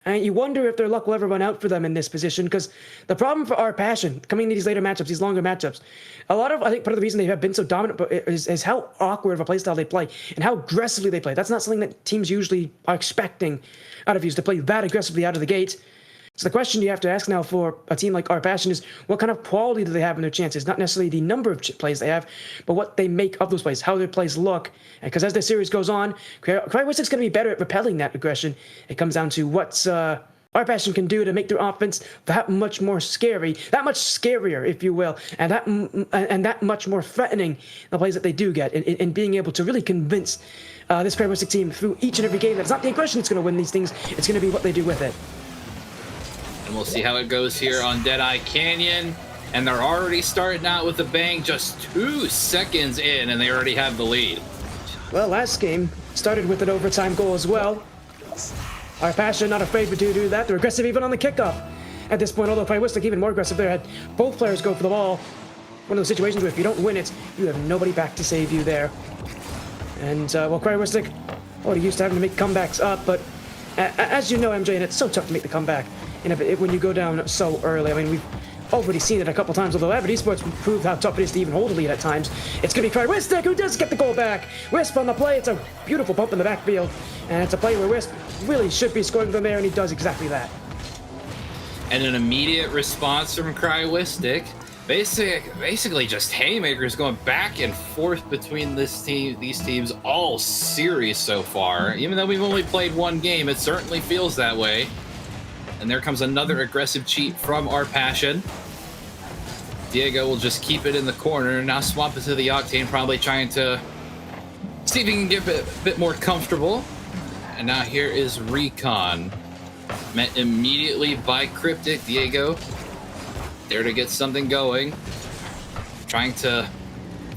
And you wonder if their luck will ever run out for them in this position, because the problem for Arpasian, coming into these later matchups, these longer matchups, I think part of the reason they have been so dominant is how awkward of a playstyle they play and how aggressively they play. That's not something that teams usually are expecting out of you, is to play that aggressively out of the gate. So the question you have to ask now for a team like Arpasian is, what kind of quality do they have in their chances? Not necessarily the number of plays they have, but what they make of those plays, how their plays look. Because as the series goes on, Cryoistic's going to be better at repelling that aggression. It comes down to what Arpasian can do to make their offense that much more scary, that much scarier, if you will, and that much more threatening, the plays that they do get, in being able to really convince this Cryoistic team through each and every game that it's not the aggression that's going to win these things, it's going to be what they do with it. And we'll see how it goes here on Deadeye Canyon. And they're already starting out with a bang, just 2 seconds in, and they already have the lead. Well, last game started with an overtime goal as well. Arpasian not afraid to do that. They're aggressive even on the kickoff. At this point, although Cryoistic even more aggressive there, had both players go for the ball. One of those situations where if you don't win it, you have nobody back to save you there. And, well, Cryoistic already used to having to make comebacks up, but as you know, MJ, and it's so tough to make the comeback when you go down so early. I mean, we've already seen it a couple times, although Avid Esports proved how tough it is to even hold a lead at times. It's going to be Cryoistic who does get the goal back. Wisp on the play. It's a beautiful bump in the backfield, and it's a play where Wisp really should be scoring from there, and he does exactly that. And an immediate response from Cryoistic. basically just haymakers going back and forth between these teams all series so far. Even though we've only played one game, it certainly feels that way. And there comes another aggressive cheat from our Passion. Diego will just keep it in the corner. Now swap it to the Octane, probably trying to see if he can get a bit more comfortable. And now here is Recon. Met immediately by Cryptic. Diego there to get something going. Trying to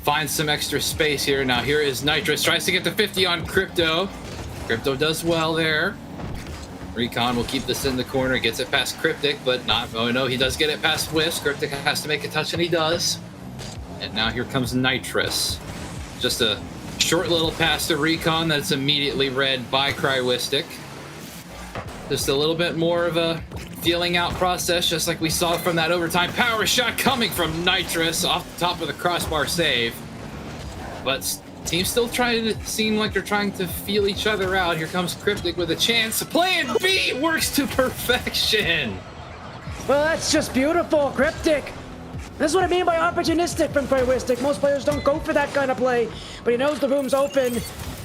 find some extra space here. Now here is Nitrous. Tries to get the 50 on Crypto. Crypto does well there. Recon will keep this in the corner. Gets it past Cryptic, but not... Oh no, he does get it past Wisp. Cryptic has to make a touch, and he does. And now here comes Nitrous. Just a short little pass to Recon that's immediately read by Cryoistic. Just a little bit more of a feeling out process, just like we saw from that overtime power shot coming from Nitrous off the top of the crossbar save. But teams still trying to seem like they're trying to feel each other out. Here comes Cryptic with a chance. Plan B works to perfection. Well, that's just beautiful, Cryptic. This is what I mean by opportunistic from Cryoistic. Most players don't go for that kind of play, but he knows the room's open.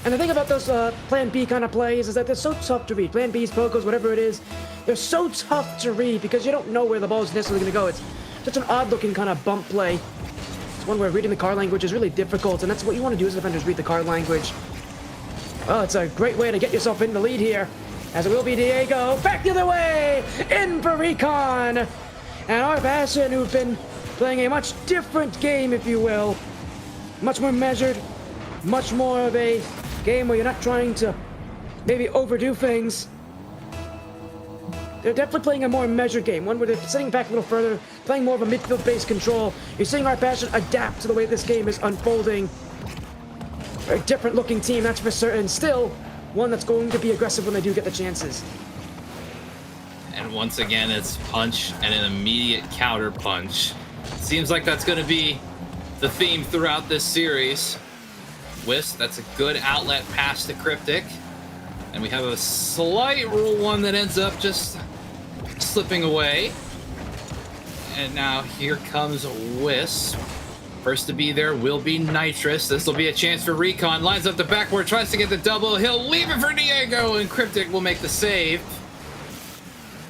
And the thing about those Plan B kind of plays is that they're so tough to read. Plan Bs, Pokos, whatever it is, they're so tough to read because you don't know where the ball's necessarily going to go. It's such an odd-looking kind of bump play. It's one where reading the card language is really difficult, and that's what you want to do as defenders, read the card language. Well, it's a great way to get yourself in the lead here, as it will be Diego. Back the other way! In for Recon! And our Passion, who've been playing a much different game, if you will. Much more measured, much more of a game where you're not trying to maybe overdo things. They're definitely playing a more measured game, one where they're sitting back a little further, playing more of a midfield-based control. You're seeing our Passion adapt to the way this game is unfolding. Very different-looking team, that's for certain. Still, one that's going to be aggressive when they do get the chances. And once again, it's punch and an immediate counter punch. Seems like that's going to be the theme throughout this series. Wisp, that's a good outlet pass to Cryptic. And we have a slight rule one that ends up just slipping away. And now here comes Wisp. First to be there will be Nitrous. This will be a chance for Recon. Lines up the backboard, tries to get the double. He'll leave it for Diego, and Cryptic will make the save.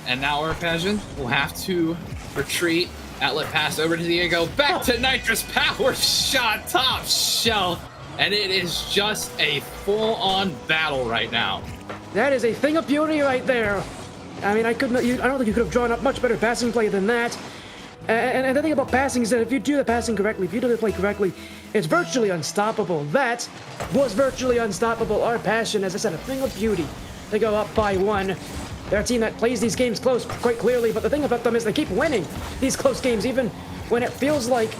And now our Passion will have to retreat. Outlet pass over to Diego. Back to Nitrous. Power shot, top shelf. And it is just a full-on battle right now. That is a thing of beauty right there. I mean, I don't think you could have drawn up much better passing play than that. And the thing about passing is that if you do the passing correctly, if you do the play correctly, it's virtually unstoppable. That was virtually unstoppable. Our Passion, as I said, a thing of beauty. They go up by one. They're a team that plays these games close quite clearly, but the thing about them is they keep winning these close games, even when it feels like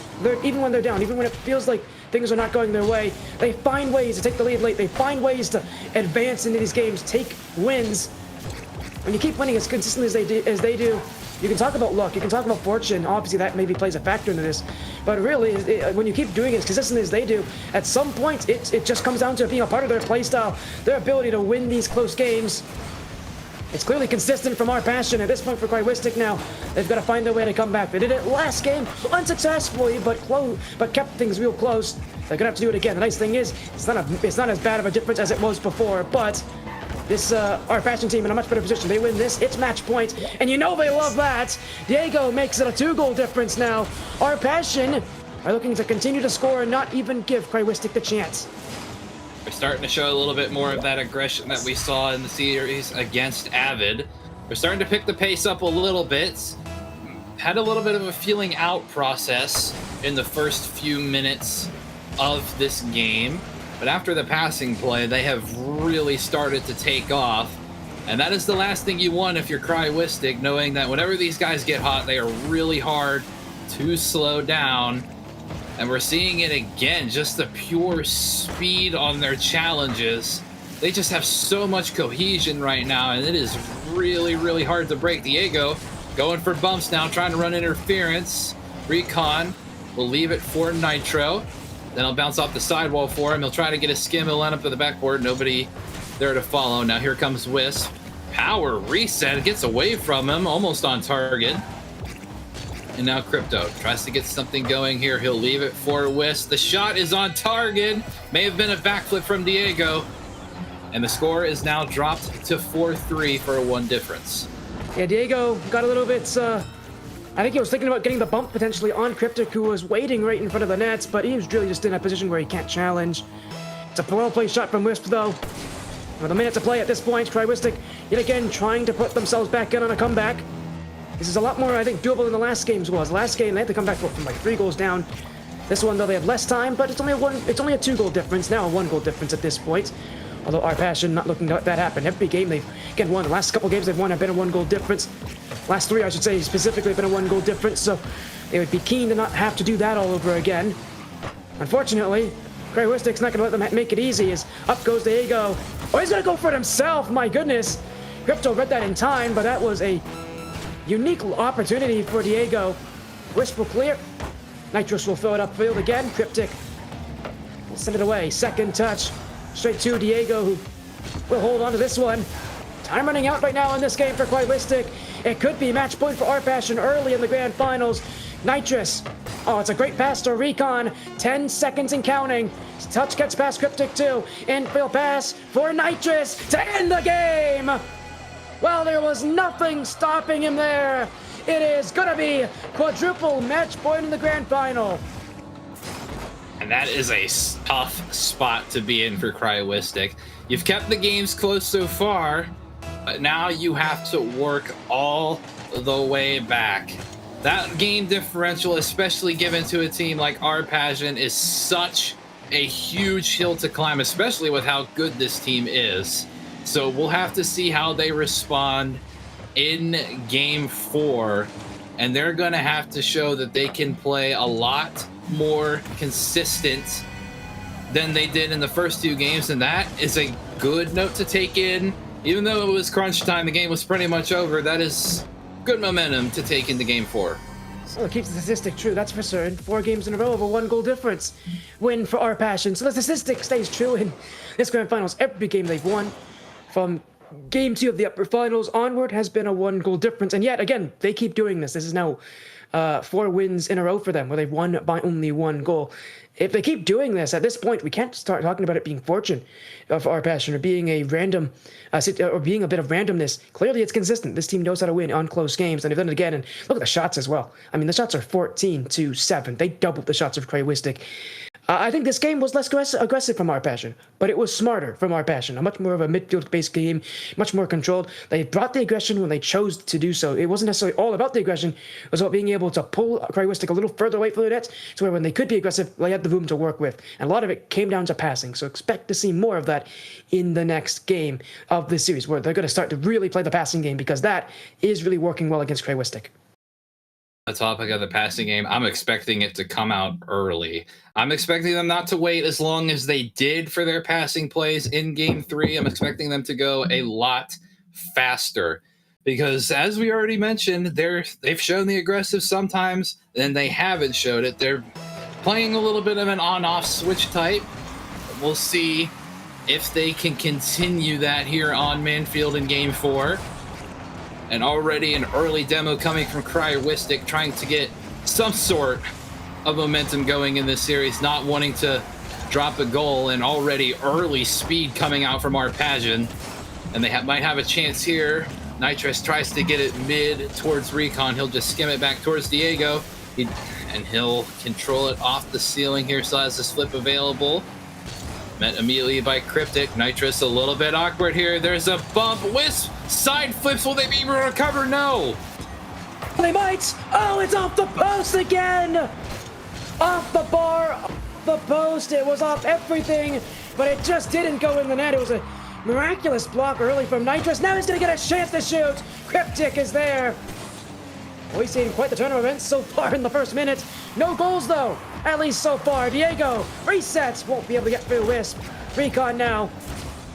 even when they're down, even when it feels like things are not going their way. They find ways to take the lead late. They find ways to advance into these games, take wins. When you keep winning as consistently as they do, you can talk about luck, you can talk about fortune. Obviously, that maybe plays a factor into this. But really, when you keep doing it as consistently as they do, at some point, it just comes down to being a part of their play style, their ability to win these close games. It's clearly consistent from our Passion. At this point for Cryoistic now, they've got to find their way to come back. They did it last game unsuccessfully, but kept things real close. They're gonna have to do it again. The nice thing is, it's not as bad of a difference as it was before, but this our Passion team in a much better position. They win this, it's match point, and you know they love that. Diego makes it a 2-goal difference now. Our Passion are looking to continue to score and not even give Cryoistic the chance. We're starting to show a little bit more of that aggression that we saw in the series against Avid. We're starting to pick the pace up a little bit. Had a little bit of a feeling out process in the first few minutes of this game. But after the passing play, they have really started to take off. And that is the last thing you want if you're Cryoistic, knowing that whenever these guys get hot, they are really hard to slow down. And we're seeing it again, just the pure speed on their challenges. They just have so much cohesion right now, and it is really, really hard to break. Diego going for bumps now, trying to run interference. Recon will leave it for Nitro. Then he'll bounce off the sidewall for him. He'll try to get a skim. He'll line up to the backboard. Nobody there to follow. Now here comes Wisp. Power reset. Gets away from him, almost on target. And now Crypto tries to get something going here. He'll leave it for Wisp. The shot is on target. May have been a backflip from Diego. And the score is now dropped to 4-3 for a 1 difference. Yeah, Diego got a little bit, I think he was thinking about getting the bump potentially on Cryptic, who was waiting right in front of the nets, but he was really just in a position where he can't challenge. It's a well-played shot from Wisp, though. With a minute to play at this point, Cryoistic yet again trying to put themselves back in on a comeback. This is a lot more, I think, doable than the last game's was. Last game, they had to come back from like 3 goals down. This one, though, they have less time, but it's only a 2-goal difference, now a 1-goal difference at this point. Although our passion not looking to let that happen. Every game they've, again, won. The last couple games they've won have been a 1-goal difference. Last 3, I should say, specifically have been a 1-goal difference, so they would be keen to not have to do that all over again. Unfortunately, Cryoistic's not going to let them make it easy, as up goes Diego. Oh, he's going to go for it himself, my goodness. Crypto read that in time, but that was a unique opportunity for Diego. Wisp will clear. Nitrous will fill it upfield again. Cryptic will send it away. Second touch. Straight to Diego, who will hold on to this one. Time running out right now in this game for Cryoistic. It could be match point for our passion early in the grand finals. Nitrous. Oh, it's a great pass to Recon. 10 seconds and counting. Touch gets past Cryptic too. Infield pass for Nitrous to end the game. Well, there was nothing stopping him there. It is gonna be quadruple match point in the grand final. And that is a tough spot to be in for Cryoistic. You've kept the games close so far, but now you have to work all the way back. That game differential, especially given to a team like our passion, is such a huge hill to climb, especially with how good this team is. So we'll have to see how they respond in game 4, and they're going to have to show that they can play a lot more consistent than they did in the first 2 games, and that is a good note to take in. Even though it was crunch time, the game was pretty much over. That is good momentum to take into game 4. So it keeps the statistic true, that's for certain. 4 games in a row of a 1-goal difference win for our passion. So the statistic stays true in this grand finals. Every game they've won from game 2 of the upper finals onward has been a 1-goal difference. And yet again, they keep doing this. This is now 4 wins in a row for them, where they've won by only 1 goal. If they keep doing this, at this point, we can't start talking about it being fortune of our passion or being a random, or being a bit of randomness. Clearly, it's consistent. This team knows how to win on close games, and they've done it again. And look at the shots as well. I mean, the shots are 14-7. They doubled the shots of Cryoistic. I think this game was less aggressive from our passion, but it was smarter from our passion. A much more of a midfield-based game, much more controlled. They brought the aggression when they chose to do so. It wasn't necessarily all about the aggression. It was about being able to pull Cryoistic a little further away from the nets, to where when they could be aggressive, they had the room to work with. And a lot of it came down to passing. So expect to see more of that in the next game of this series, where they're going to start to really play the passing game, because that is really working well against Cryoistic. The topic of the passing game, I'm expecting it to come out early. I'm expecting them not to wait as long as they did for their passing plays in game 3. I'm expecting them to go a lot faster, because as we already mentioned, they've shown the aggressive sometimes, and they haven't showed it. They're playing a little bit of an on-off switch type. We'll see if they can continue that here on Manfield in game 4. And already an early demo coming from Cryoistic, trying to get some sort of momentum going in this series, not wanting to drop a goal, and already early speed coming out from our passion. And they might have a chance here. Nitrous tries to get it mid towards Recon. He'll just skim it back towards Diego. And he'll control it off the ceiling here. Still has this flip available. Met immediately by Cryptic. Nitrous a little bit awkward here. There's a bump. Wisp side flips. Will they be able to recover? No. They might. Oh, it's off the post again. Off the bar, off the post. It was off everything, but it just didn't go in the net. It was a miraculous block early from Nitrous. Now he's going to get a chance to shoot. Cryptic is there. We've seen quite the turn of events so far in the first minute. No goals, though, at least so far. Diego resets. Won't be able to get through Wisp. Recon now.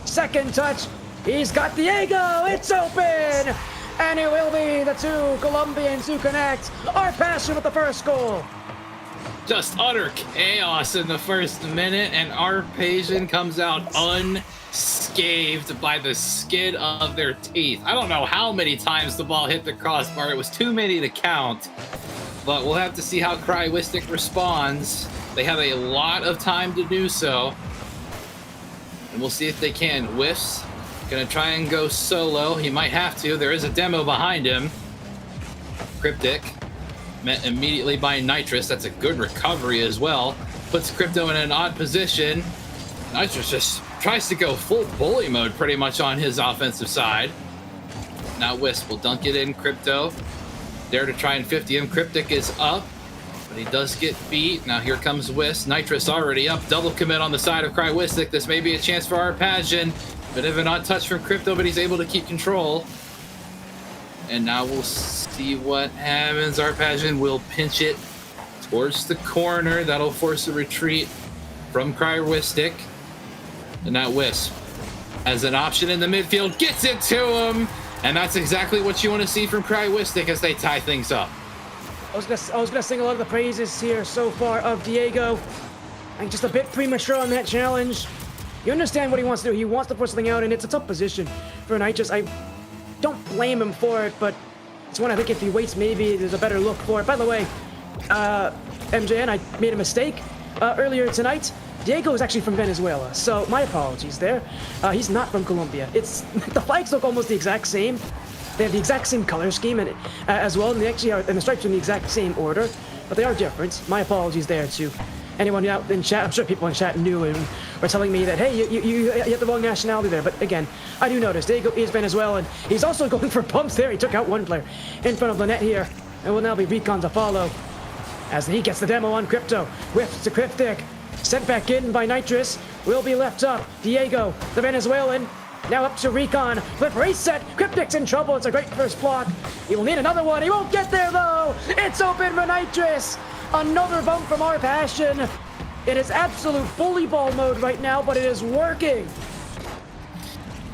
Second touch. He's got Diego. It's open. And it will be the 2 Colombians who connect. Our passion with the first goal. Just utter chaos in the first minute, and our Arpasian comes out unscathed by the skid of their teeth. I don't know how many times the ball hit the crossbar. It was too many to count. but we'll have to see how Cryoistic responds. They have a lot of time to do so, and we'll see if they can. Wisps gonna try and go solo. He might have to. There is a demo behind him. Cryptic met immediately by Nitrous. That's a good recovery as well. Puts Crypto in an odd position. Nitrous just tries to go full bully mode pretty much on his offensive side. Now Wisp will dunk it in. Crypto there to try and 50 him. Cryptic is up, but he does get beat. Now here comes Wisp. Nitrous already up. Double commit on the side of Cryoistic. This may be a chance for Arpagian. Bit of an odd touch from Crypto, but he's able to keep control. And now we'll see what happens. Arpagian will pinch it towards the corner. That'll force a retreat from Cryoistic. And now Wisp has an option in the midfield. Gets it to him. And that's exactly what you want to see from Cryoistic as they tie things up. I was gonna sing a lot of the praises here so far of Diego. I think just a bit premature on that challenge. You understand what he wants to do. He wants to push something out, and it's a tough position for Nitrous. I don't blame him for it, but it's one I think if he waits, maybe there's a better look for it. By the way, MJN, I made a mistake earlier tonight. Diego is actually from Venezuela, so my apologies there. He's not from Colombia. It's the flags look almost the exact same. They have the exact same color scheme and as well, and they actually are, and the stripes are in the exact same order, but they are different. My apologies there to anyone out in chat. I'm sure people in chat knew and were telling me that, hey, you have the wrong nationality there. But again, I do notice Diego is Venezuelan. He's also going for bumps there. He took out one player in front of the net here, and will now be Recon to follow as he gets the demo on Crypto. Whiffs to Cryptic. Sent back in by Nitrous. Will be left up. Diego, the Venezuelan. Now up to Recon. Flip reset. Cryptic's in trouble. It's a great first block. He will need another one. He won't get there though. It's open for Nitrous. Another bump from Arpagian. It is absolute bully ball mode right now, but it is working.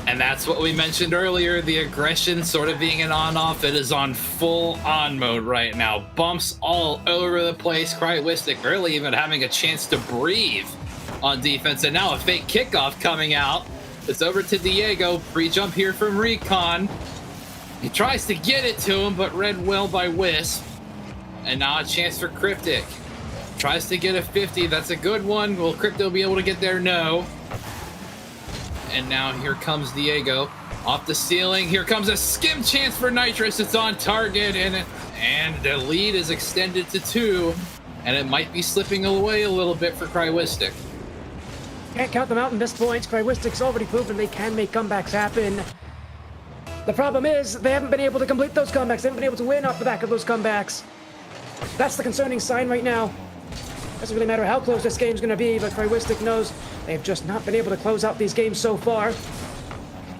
And that's what we mentioned earlier, the aggression sort of being an on-off. It is on full-on mode right now. Bumps all over the place. Cryoistic barely even having a chance to breathe on defense. And now a fake kickoff coming out. It's over to Diego. Pre-jump here from Recon. He tries to get it to him, but read well by Wisp. And now a chance for Cryptic. Tries to get a 50. That's a good one. Will Crypto be able to get there? No. And now here comes Diego. Off the ceiling. Here comes a skim chance for Nitrous. It's on target. And the lead is extended to 2. And it might be slipping away a little bit for Cryoistic. Can't count them out in this point. Cryoistic's already proven they can make comebacks happen. The problem is they haven't been able to complete those comebacks. They haven't been able to win off the back of those comebacks. That's the concerning sign right now. Doesn't really matter how close this game's gonna be, but Cryoistic knows they've just not been able to close out these games so far.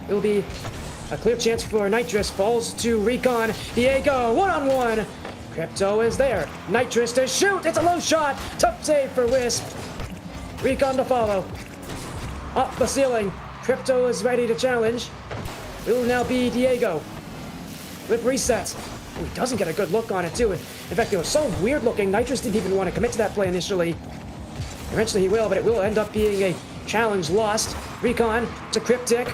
It'll be a clear chance for Nitrous. Falls to Recon. Diego, one-on-one. Crypto is there. Nitrous to shoot. It's a low shot. Tough save for Wisp. Recon to follow. Up the ceiling. Crypto is ready to challenge. It will now be Diego. Flip reset. Ooh, he doesn't get a good look on it too. In fact, it was so weird looking. Nitrous didn't even want to commit to that play initially. Eventually he will, but it will end up being a challenge lost. Recon to Cryptic.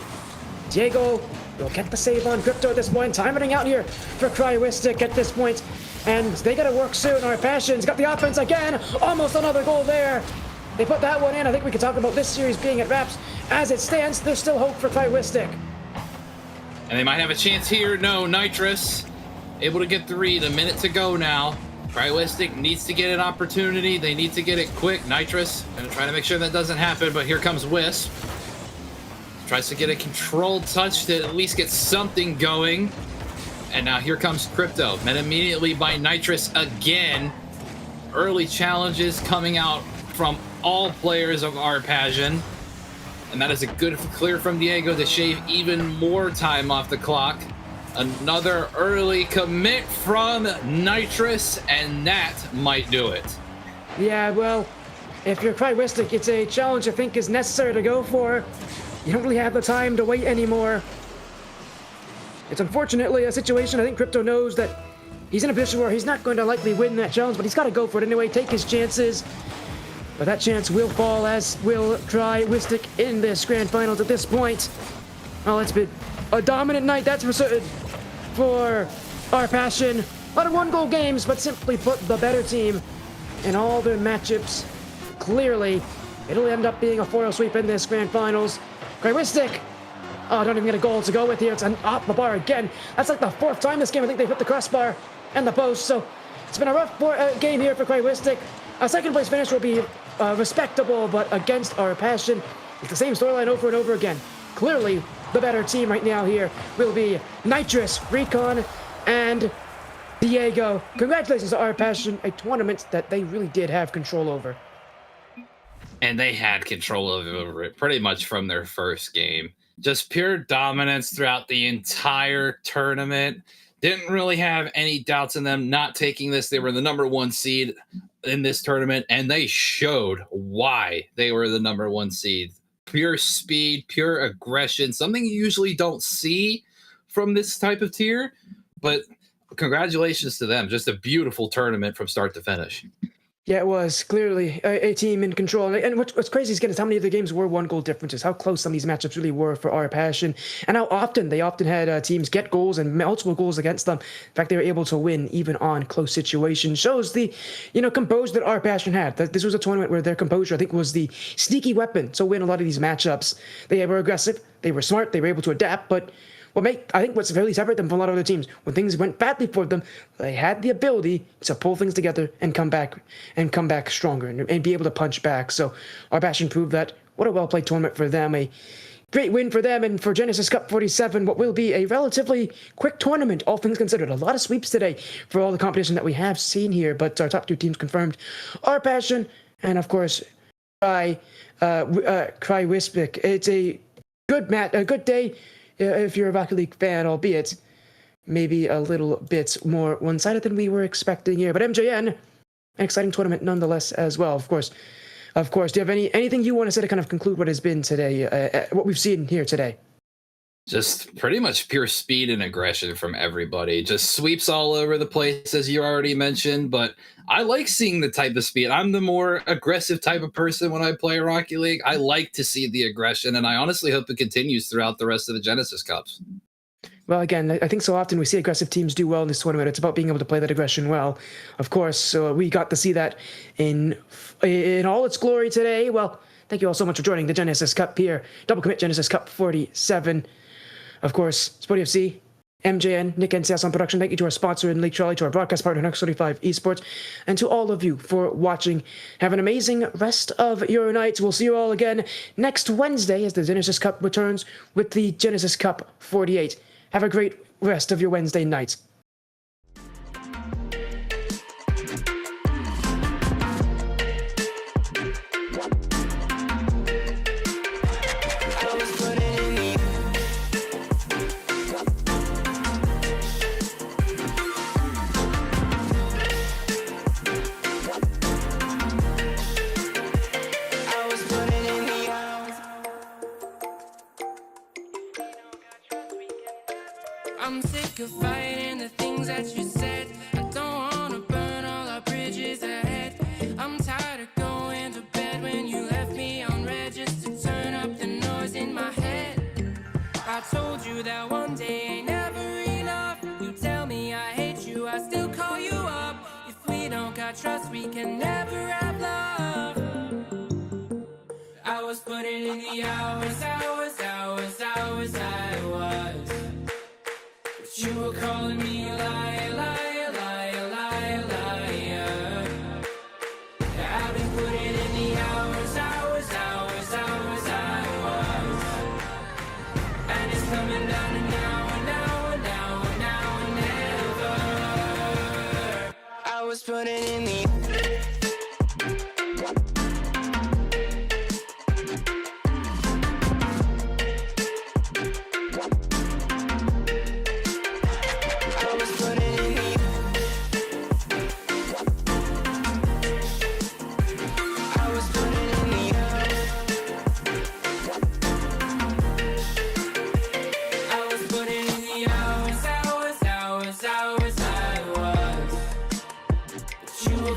Diego will get the save on Crypto at this point. Time running out here for Cryoistic at this point. And they gotta work soon. Arpagian's got the offense again. Almost another goal there. They put that one in. I think we can talk about this series being at wraps. As it stands, there's still hope for Cryoistic. And they might have a chance here. No, Nitrous able to get the read. A minute to go now. Cryoistic needs to get an opportunity. They need to get it quick. Nitrous gonna try to make sure that doesn't happen, but here comes Wisp. Tries to get a controlled touch to at least get something going. And now here comes Crypto. Met immediately by Nitrous again. Early challenges coming out from all players of Arpagian. And that is a good clear from Diego to shave even more time off the clock. Another early commit from Nitrous, and that might do it. Yeah, well, if you're Cryoistic, it's a challenge I think is necessary to go for. You don't really have the time to wait anymore. It's unfortunately a situation I think Crypto knows that he's in a position where he's not going to likely win that challenge, but he's got to go for it anyway, take his chances. But that chance will fall, as will Cryoistic in this grand finals at this point. Well, it's been a dominant night, that's for certain, for Arpagian. A lot of one-goal games, but simply put, the better team in all their matchups. Clearly, it'll end up being a 4-0 sweep in this grand finals. Krywistic, oh, don't even get a goal to go with here. It's off the bar again. That's like the 4th time this game I think they've hit the crossbar and the post. So it's been a rough game here for Krywistic. A second place finish will be respectable, but against our passion, it's the same storyline over and over again. Clearly, the better team right now here will be Nitrous, Recon, and Diego. Congratulations to our passion, a tournament that they really did have control over. And they had control over it pretty much from their first game. Just pure dominance throughout the entire tournament. Didn't really have any doubts in them not taking this. They were the number 1 seed in this tournament, and they showed why they were the number 1 seed. Pure speed, pure aggression, something you usually don't see from this type of tier, but congratulations to them. Just a beautiful tournament from start to finish. Yeah, it was clearly a team in control. And what's crazy is how many of the games were 1-goal differences, how close some of these matchups really were for our passion, and how often they had teams get goals and multiple goals against them. In fact, they were able to win even on close situations. Shows the, composure that our passion had. That this was a tournament where their composure, I think, was the sneaky weapon to win a lot of these matchups. They were aggressive, they were smart, they were able to adapt, but I think what's really separate them from a lot of other teams, when things went badly for them, they had the ability to pull things together and come back stronger and be able to punch back. So our passion proved that. What a well-played tournament for them. A great win for them, and for Genesis Cup 47, what will be a relatively quick tournament, all things considered. A lot of sweeps today for all the competition that we have seen here, but our top 2 teams confirmed. Our passion, and of course, Krywistic. It's a good day. If you're a Rocket League fan, albeit maybe a little bit more one-sided than we were expecting here. But MJN, an exciting tournament nonetheless as well, of course. Do you have anything you want to say to kind of conclude what has been today, what we've seen here today? Just pretty much pure speed and aggression from everybody. Just sweeps all over the place, as you already mentioned. But I like seeing the type of speed. I'm the more aggressive type of person when I play Rocket League. I like to see the aggression, and I honestly hope it continues throughout the rest of the Genesis Cups. Well, again, I think so often we see aggressive teams do well in this tournament. It's about being able to play that aggression well. Of course, so we got to see that in all its glory today. Well, thank you all so much for joining the Genesis Cup here. Double Commit Genesis Cup 47. Of course, Sporty FC, MJN, Nick NCS on production. Thank you to our sponsor in Lake Charlie, to our broadcast partner, Next 35 Esports, and to all of you for watching. Have an amazing rest of your night. We'll see you all again next Wednesday as the Genesis Cup returns with the Genesis Cup 48. Have a great rest of your Wednesday night. I'm sick of fighting the things that you said. I don't wanna burn all our bridges ahead. I'm tired of going to bed when you left me on red just to turn up the noise in my head. I told you that one day ain't never enough. You tell me I hate you, I still call you up. If we don't got trust, we can never have love. I was putting in the hours, I was. You were calling me a liar, liar, liar, liar, liar. I've been putting in the hours, I was. And it's coming down to now and now and now and now and never. I was putting in the You were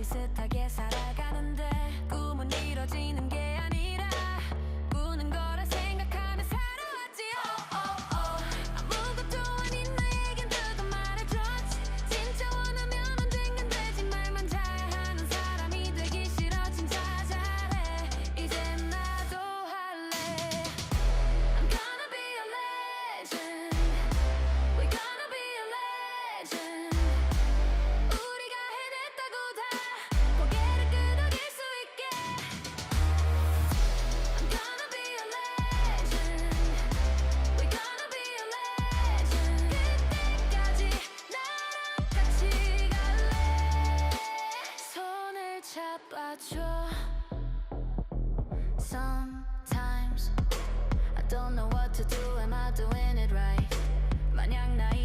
비슷하게 살아가는데 꿈은 이뤄지는 게 아니라 꾸는 거라 생각하며 살아왔지. 아무것도 아닌 나에겐 누가 말해줬지. 진짜 원하면 언젠간 되지. 말만 잘하는 사람이 되기 싫어. 진짜 잘해. 이젠 나도 할래. I'm gonna be a legend. We're gonna be a legend. 우리가 해냈다고 다 고개를 끄덕일 수 있게. I'm gonna be a legend. We're gonna be a legend. 그때까지 나랑 같이 갈래. 손을 잡아줘. Sometimes I don't know what to do. Am I doing it right? 마냥 나의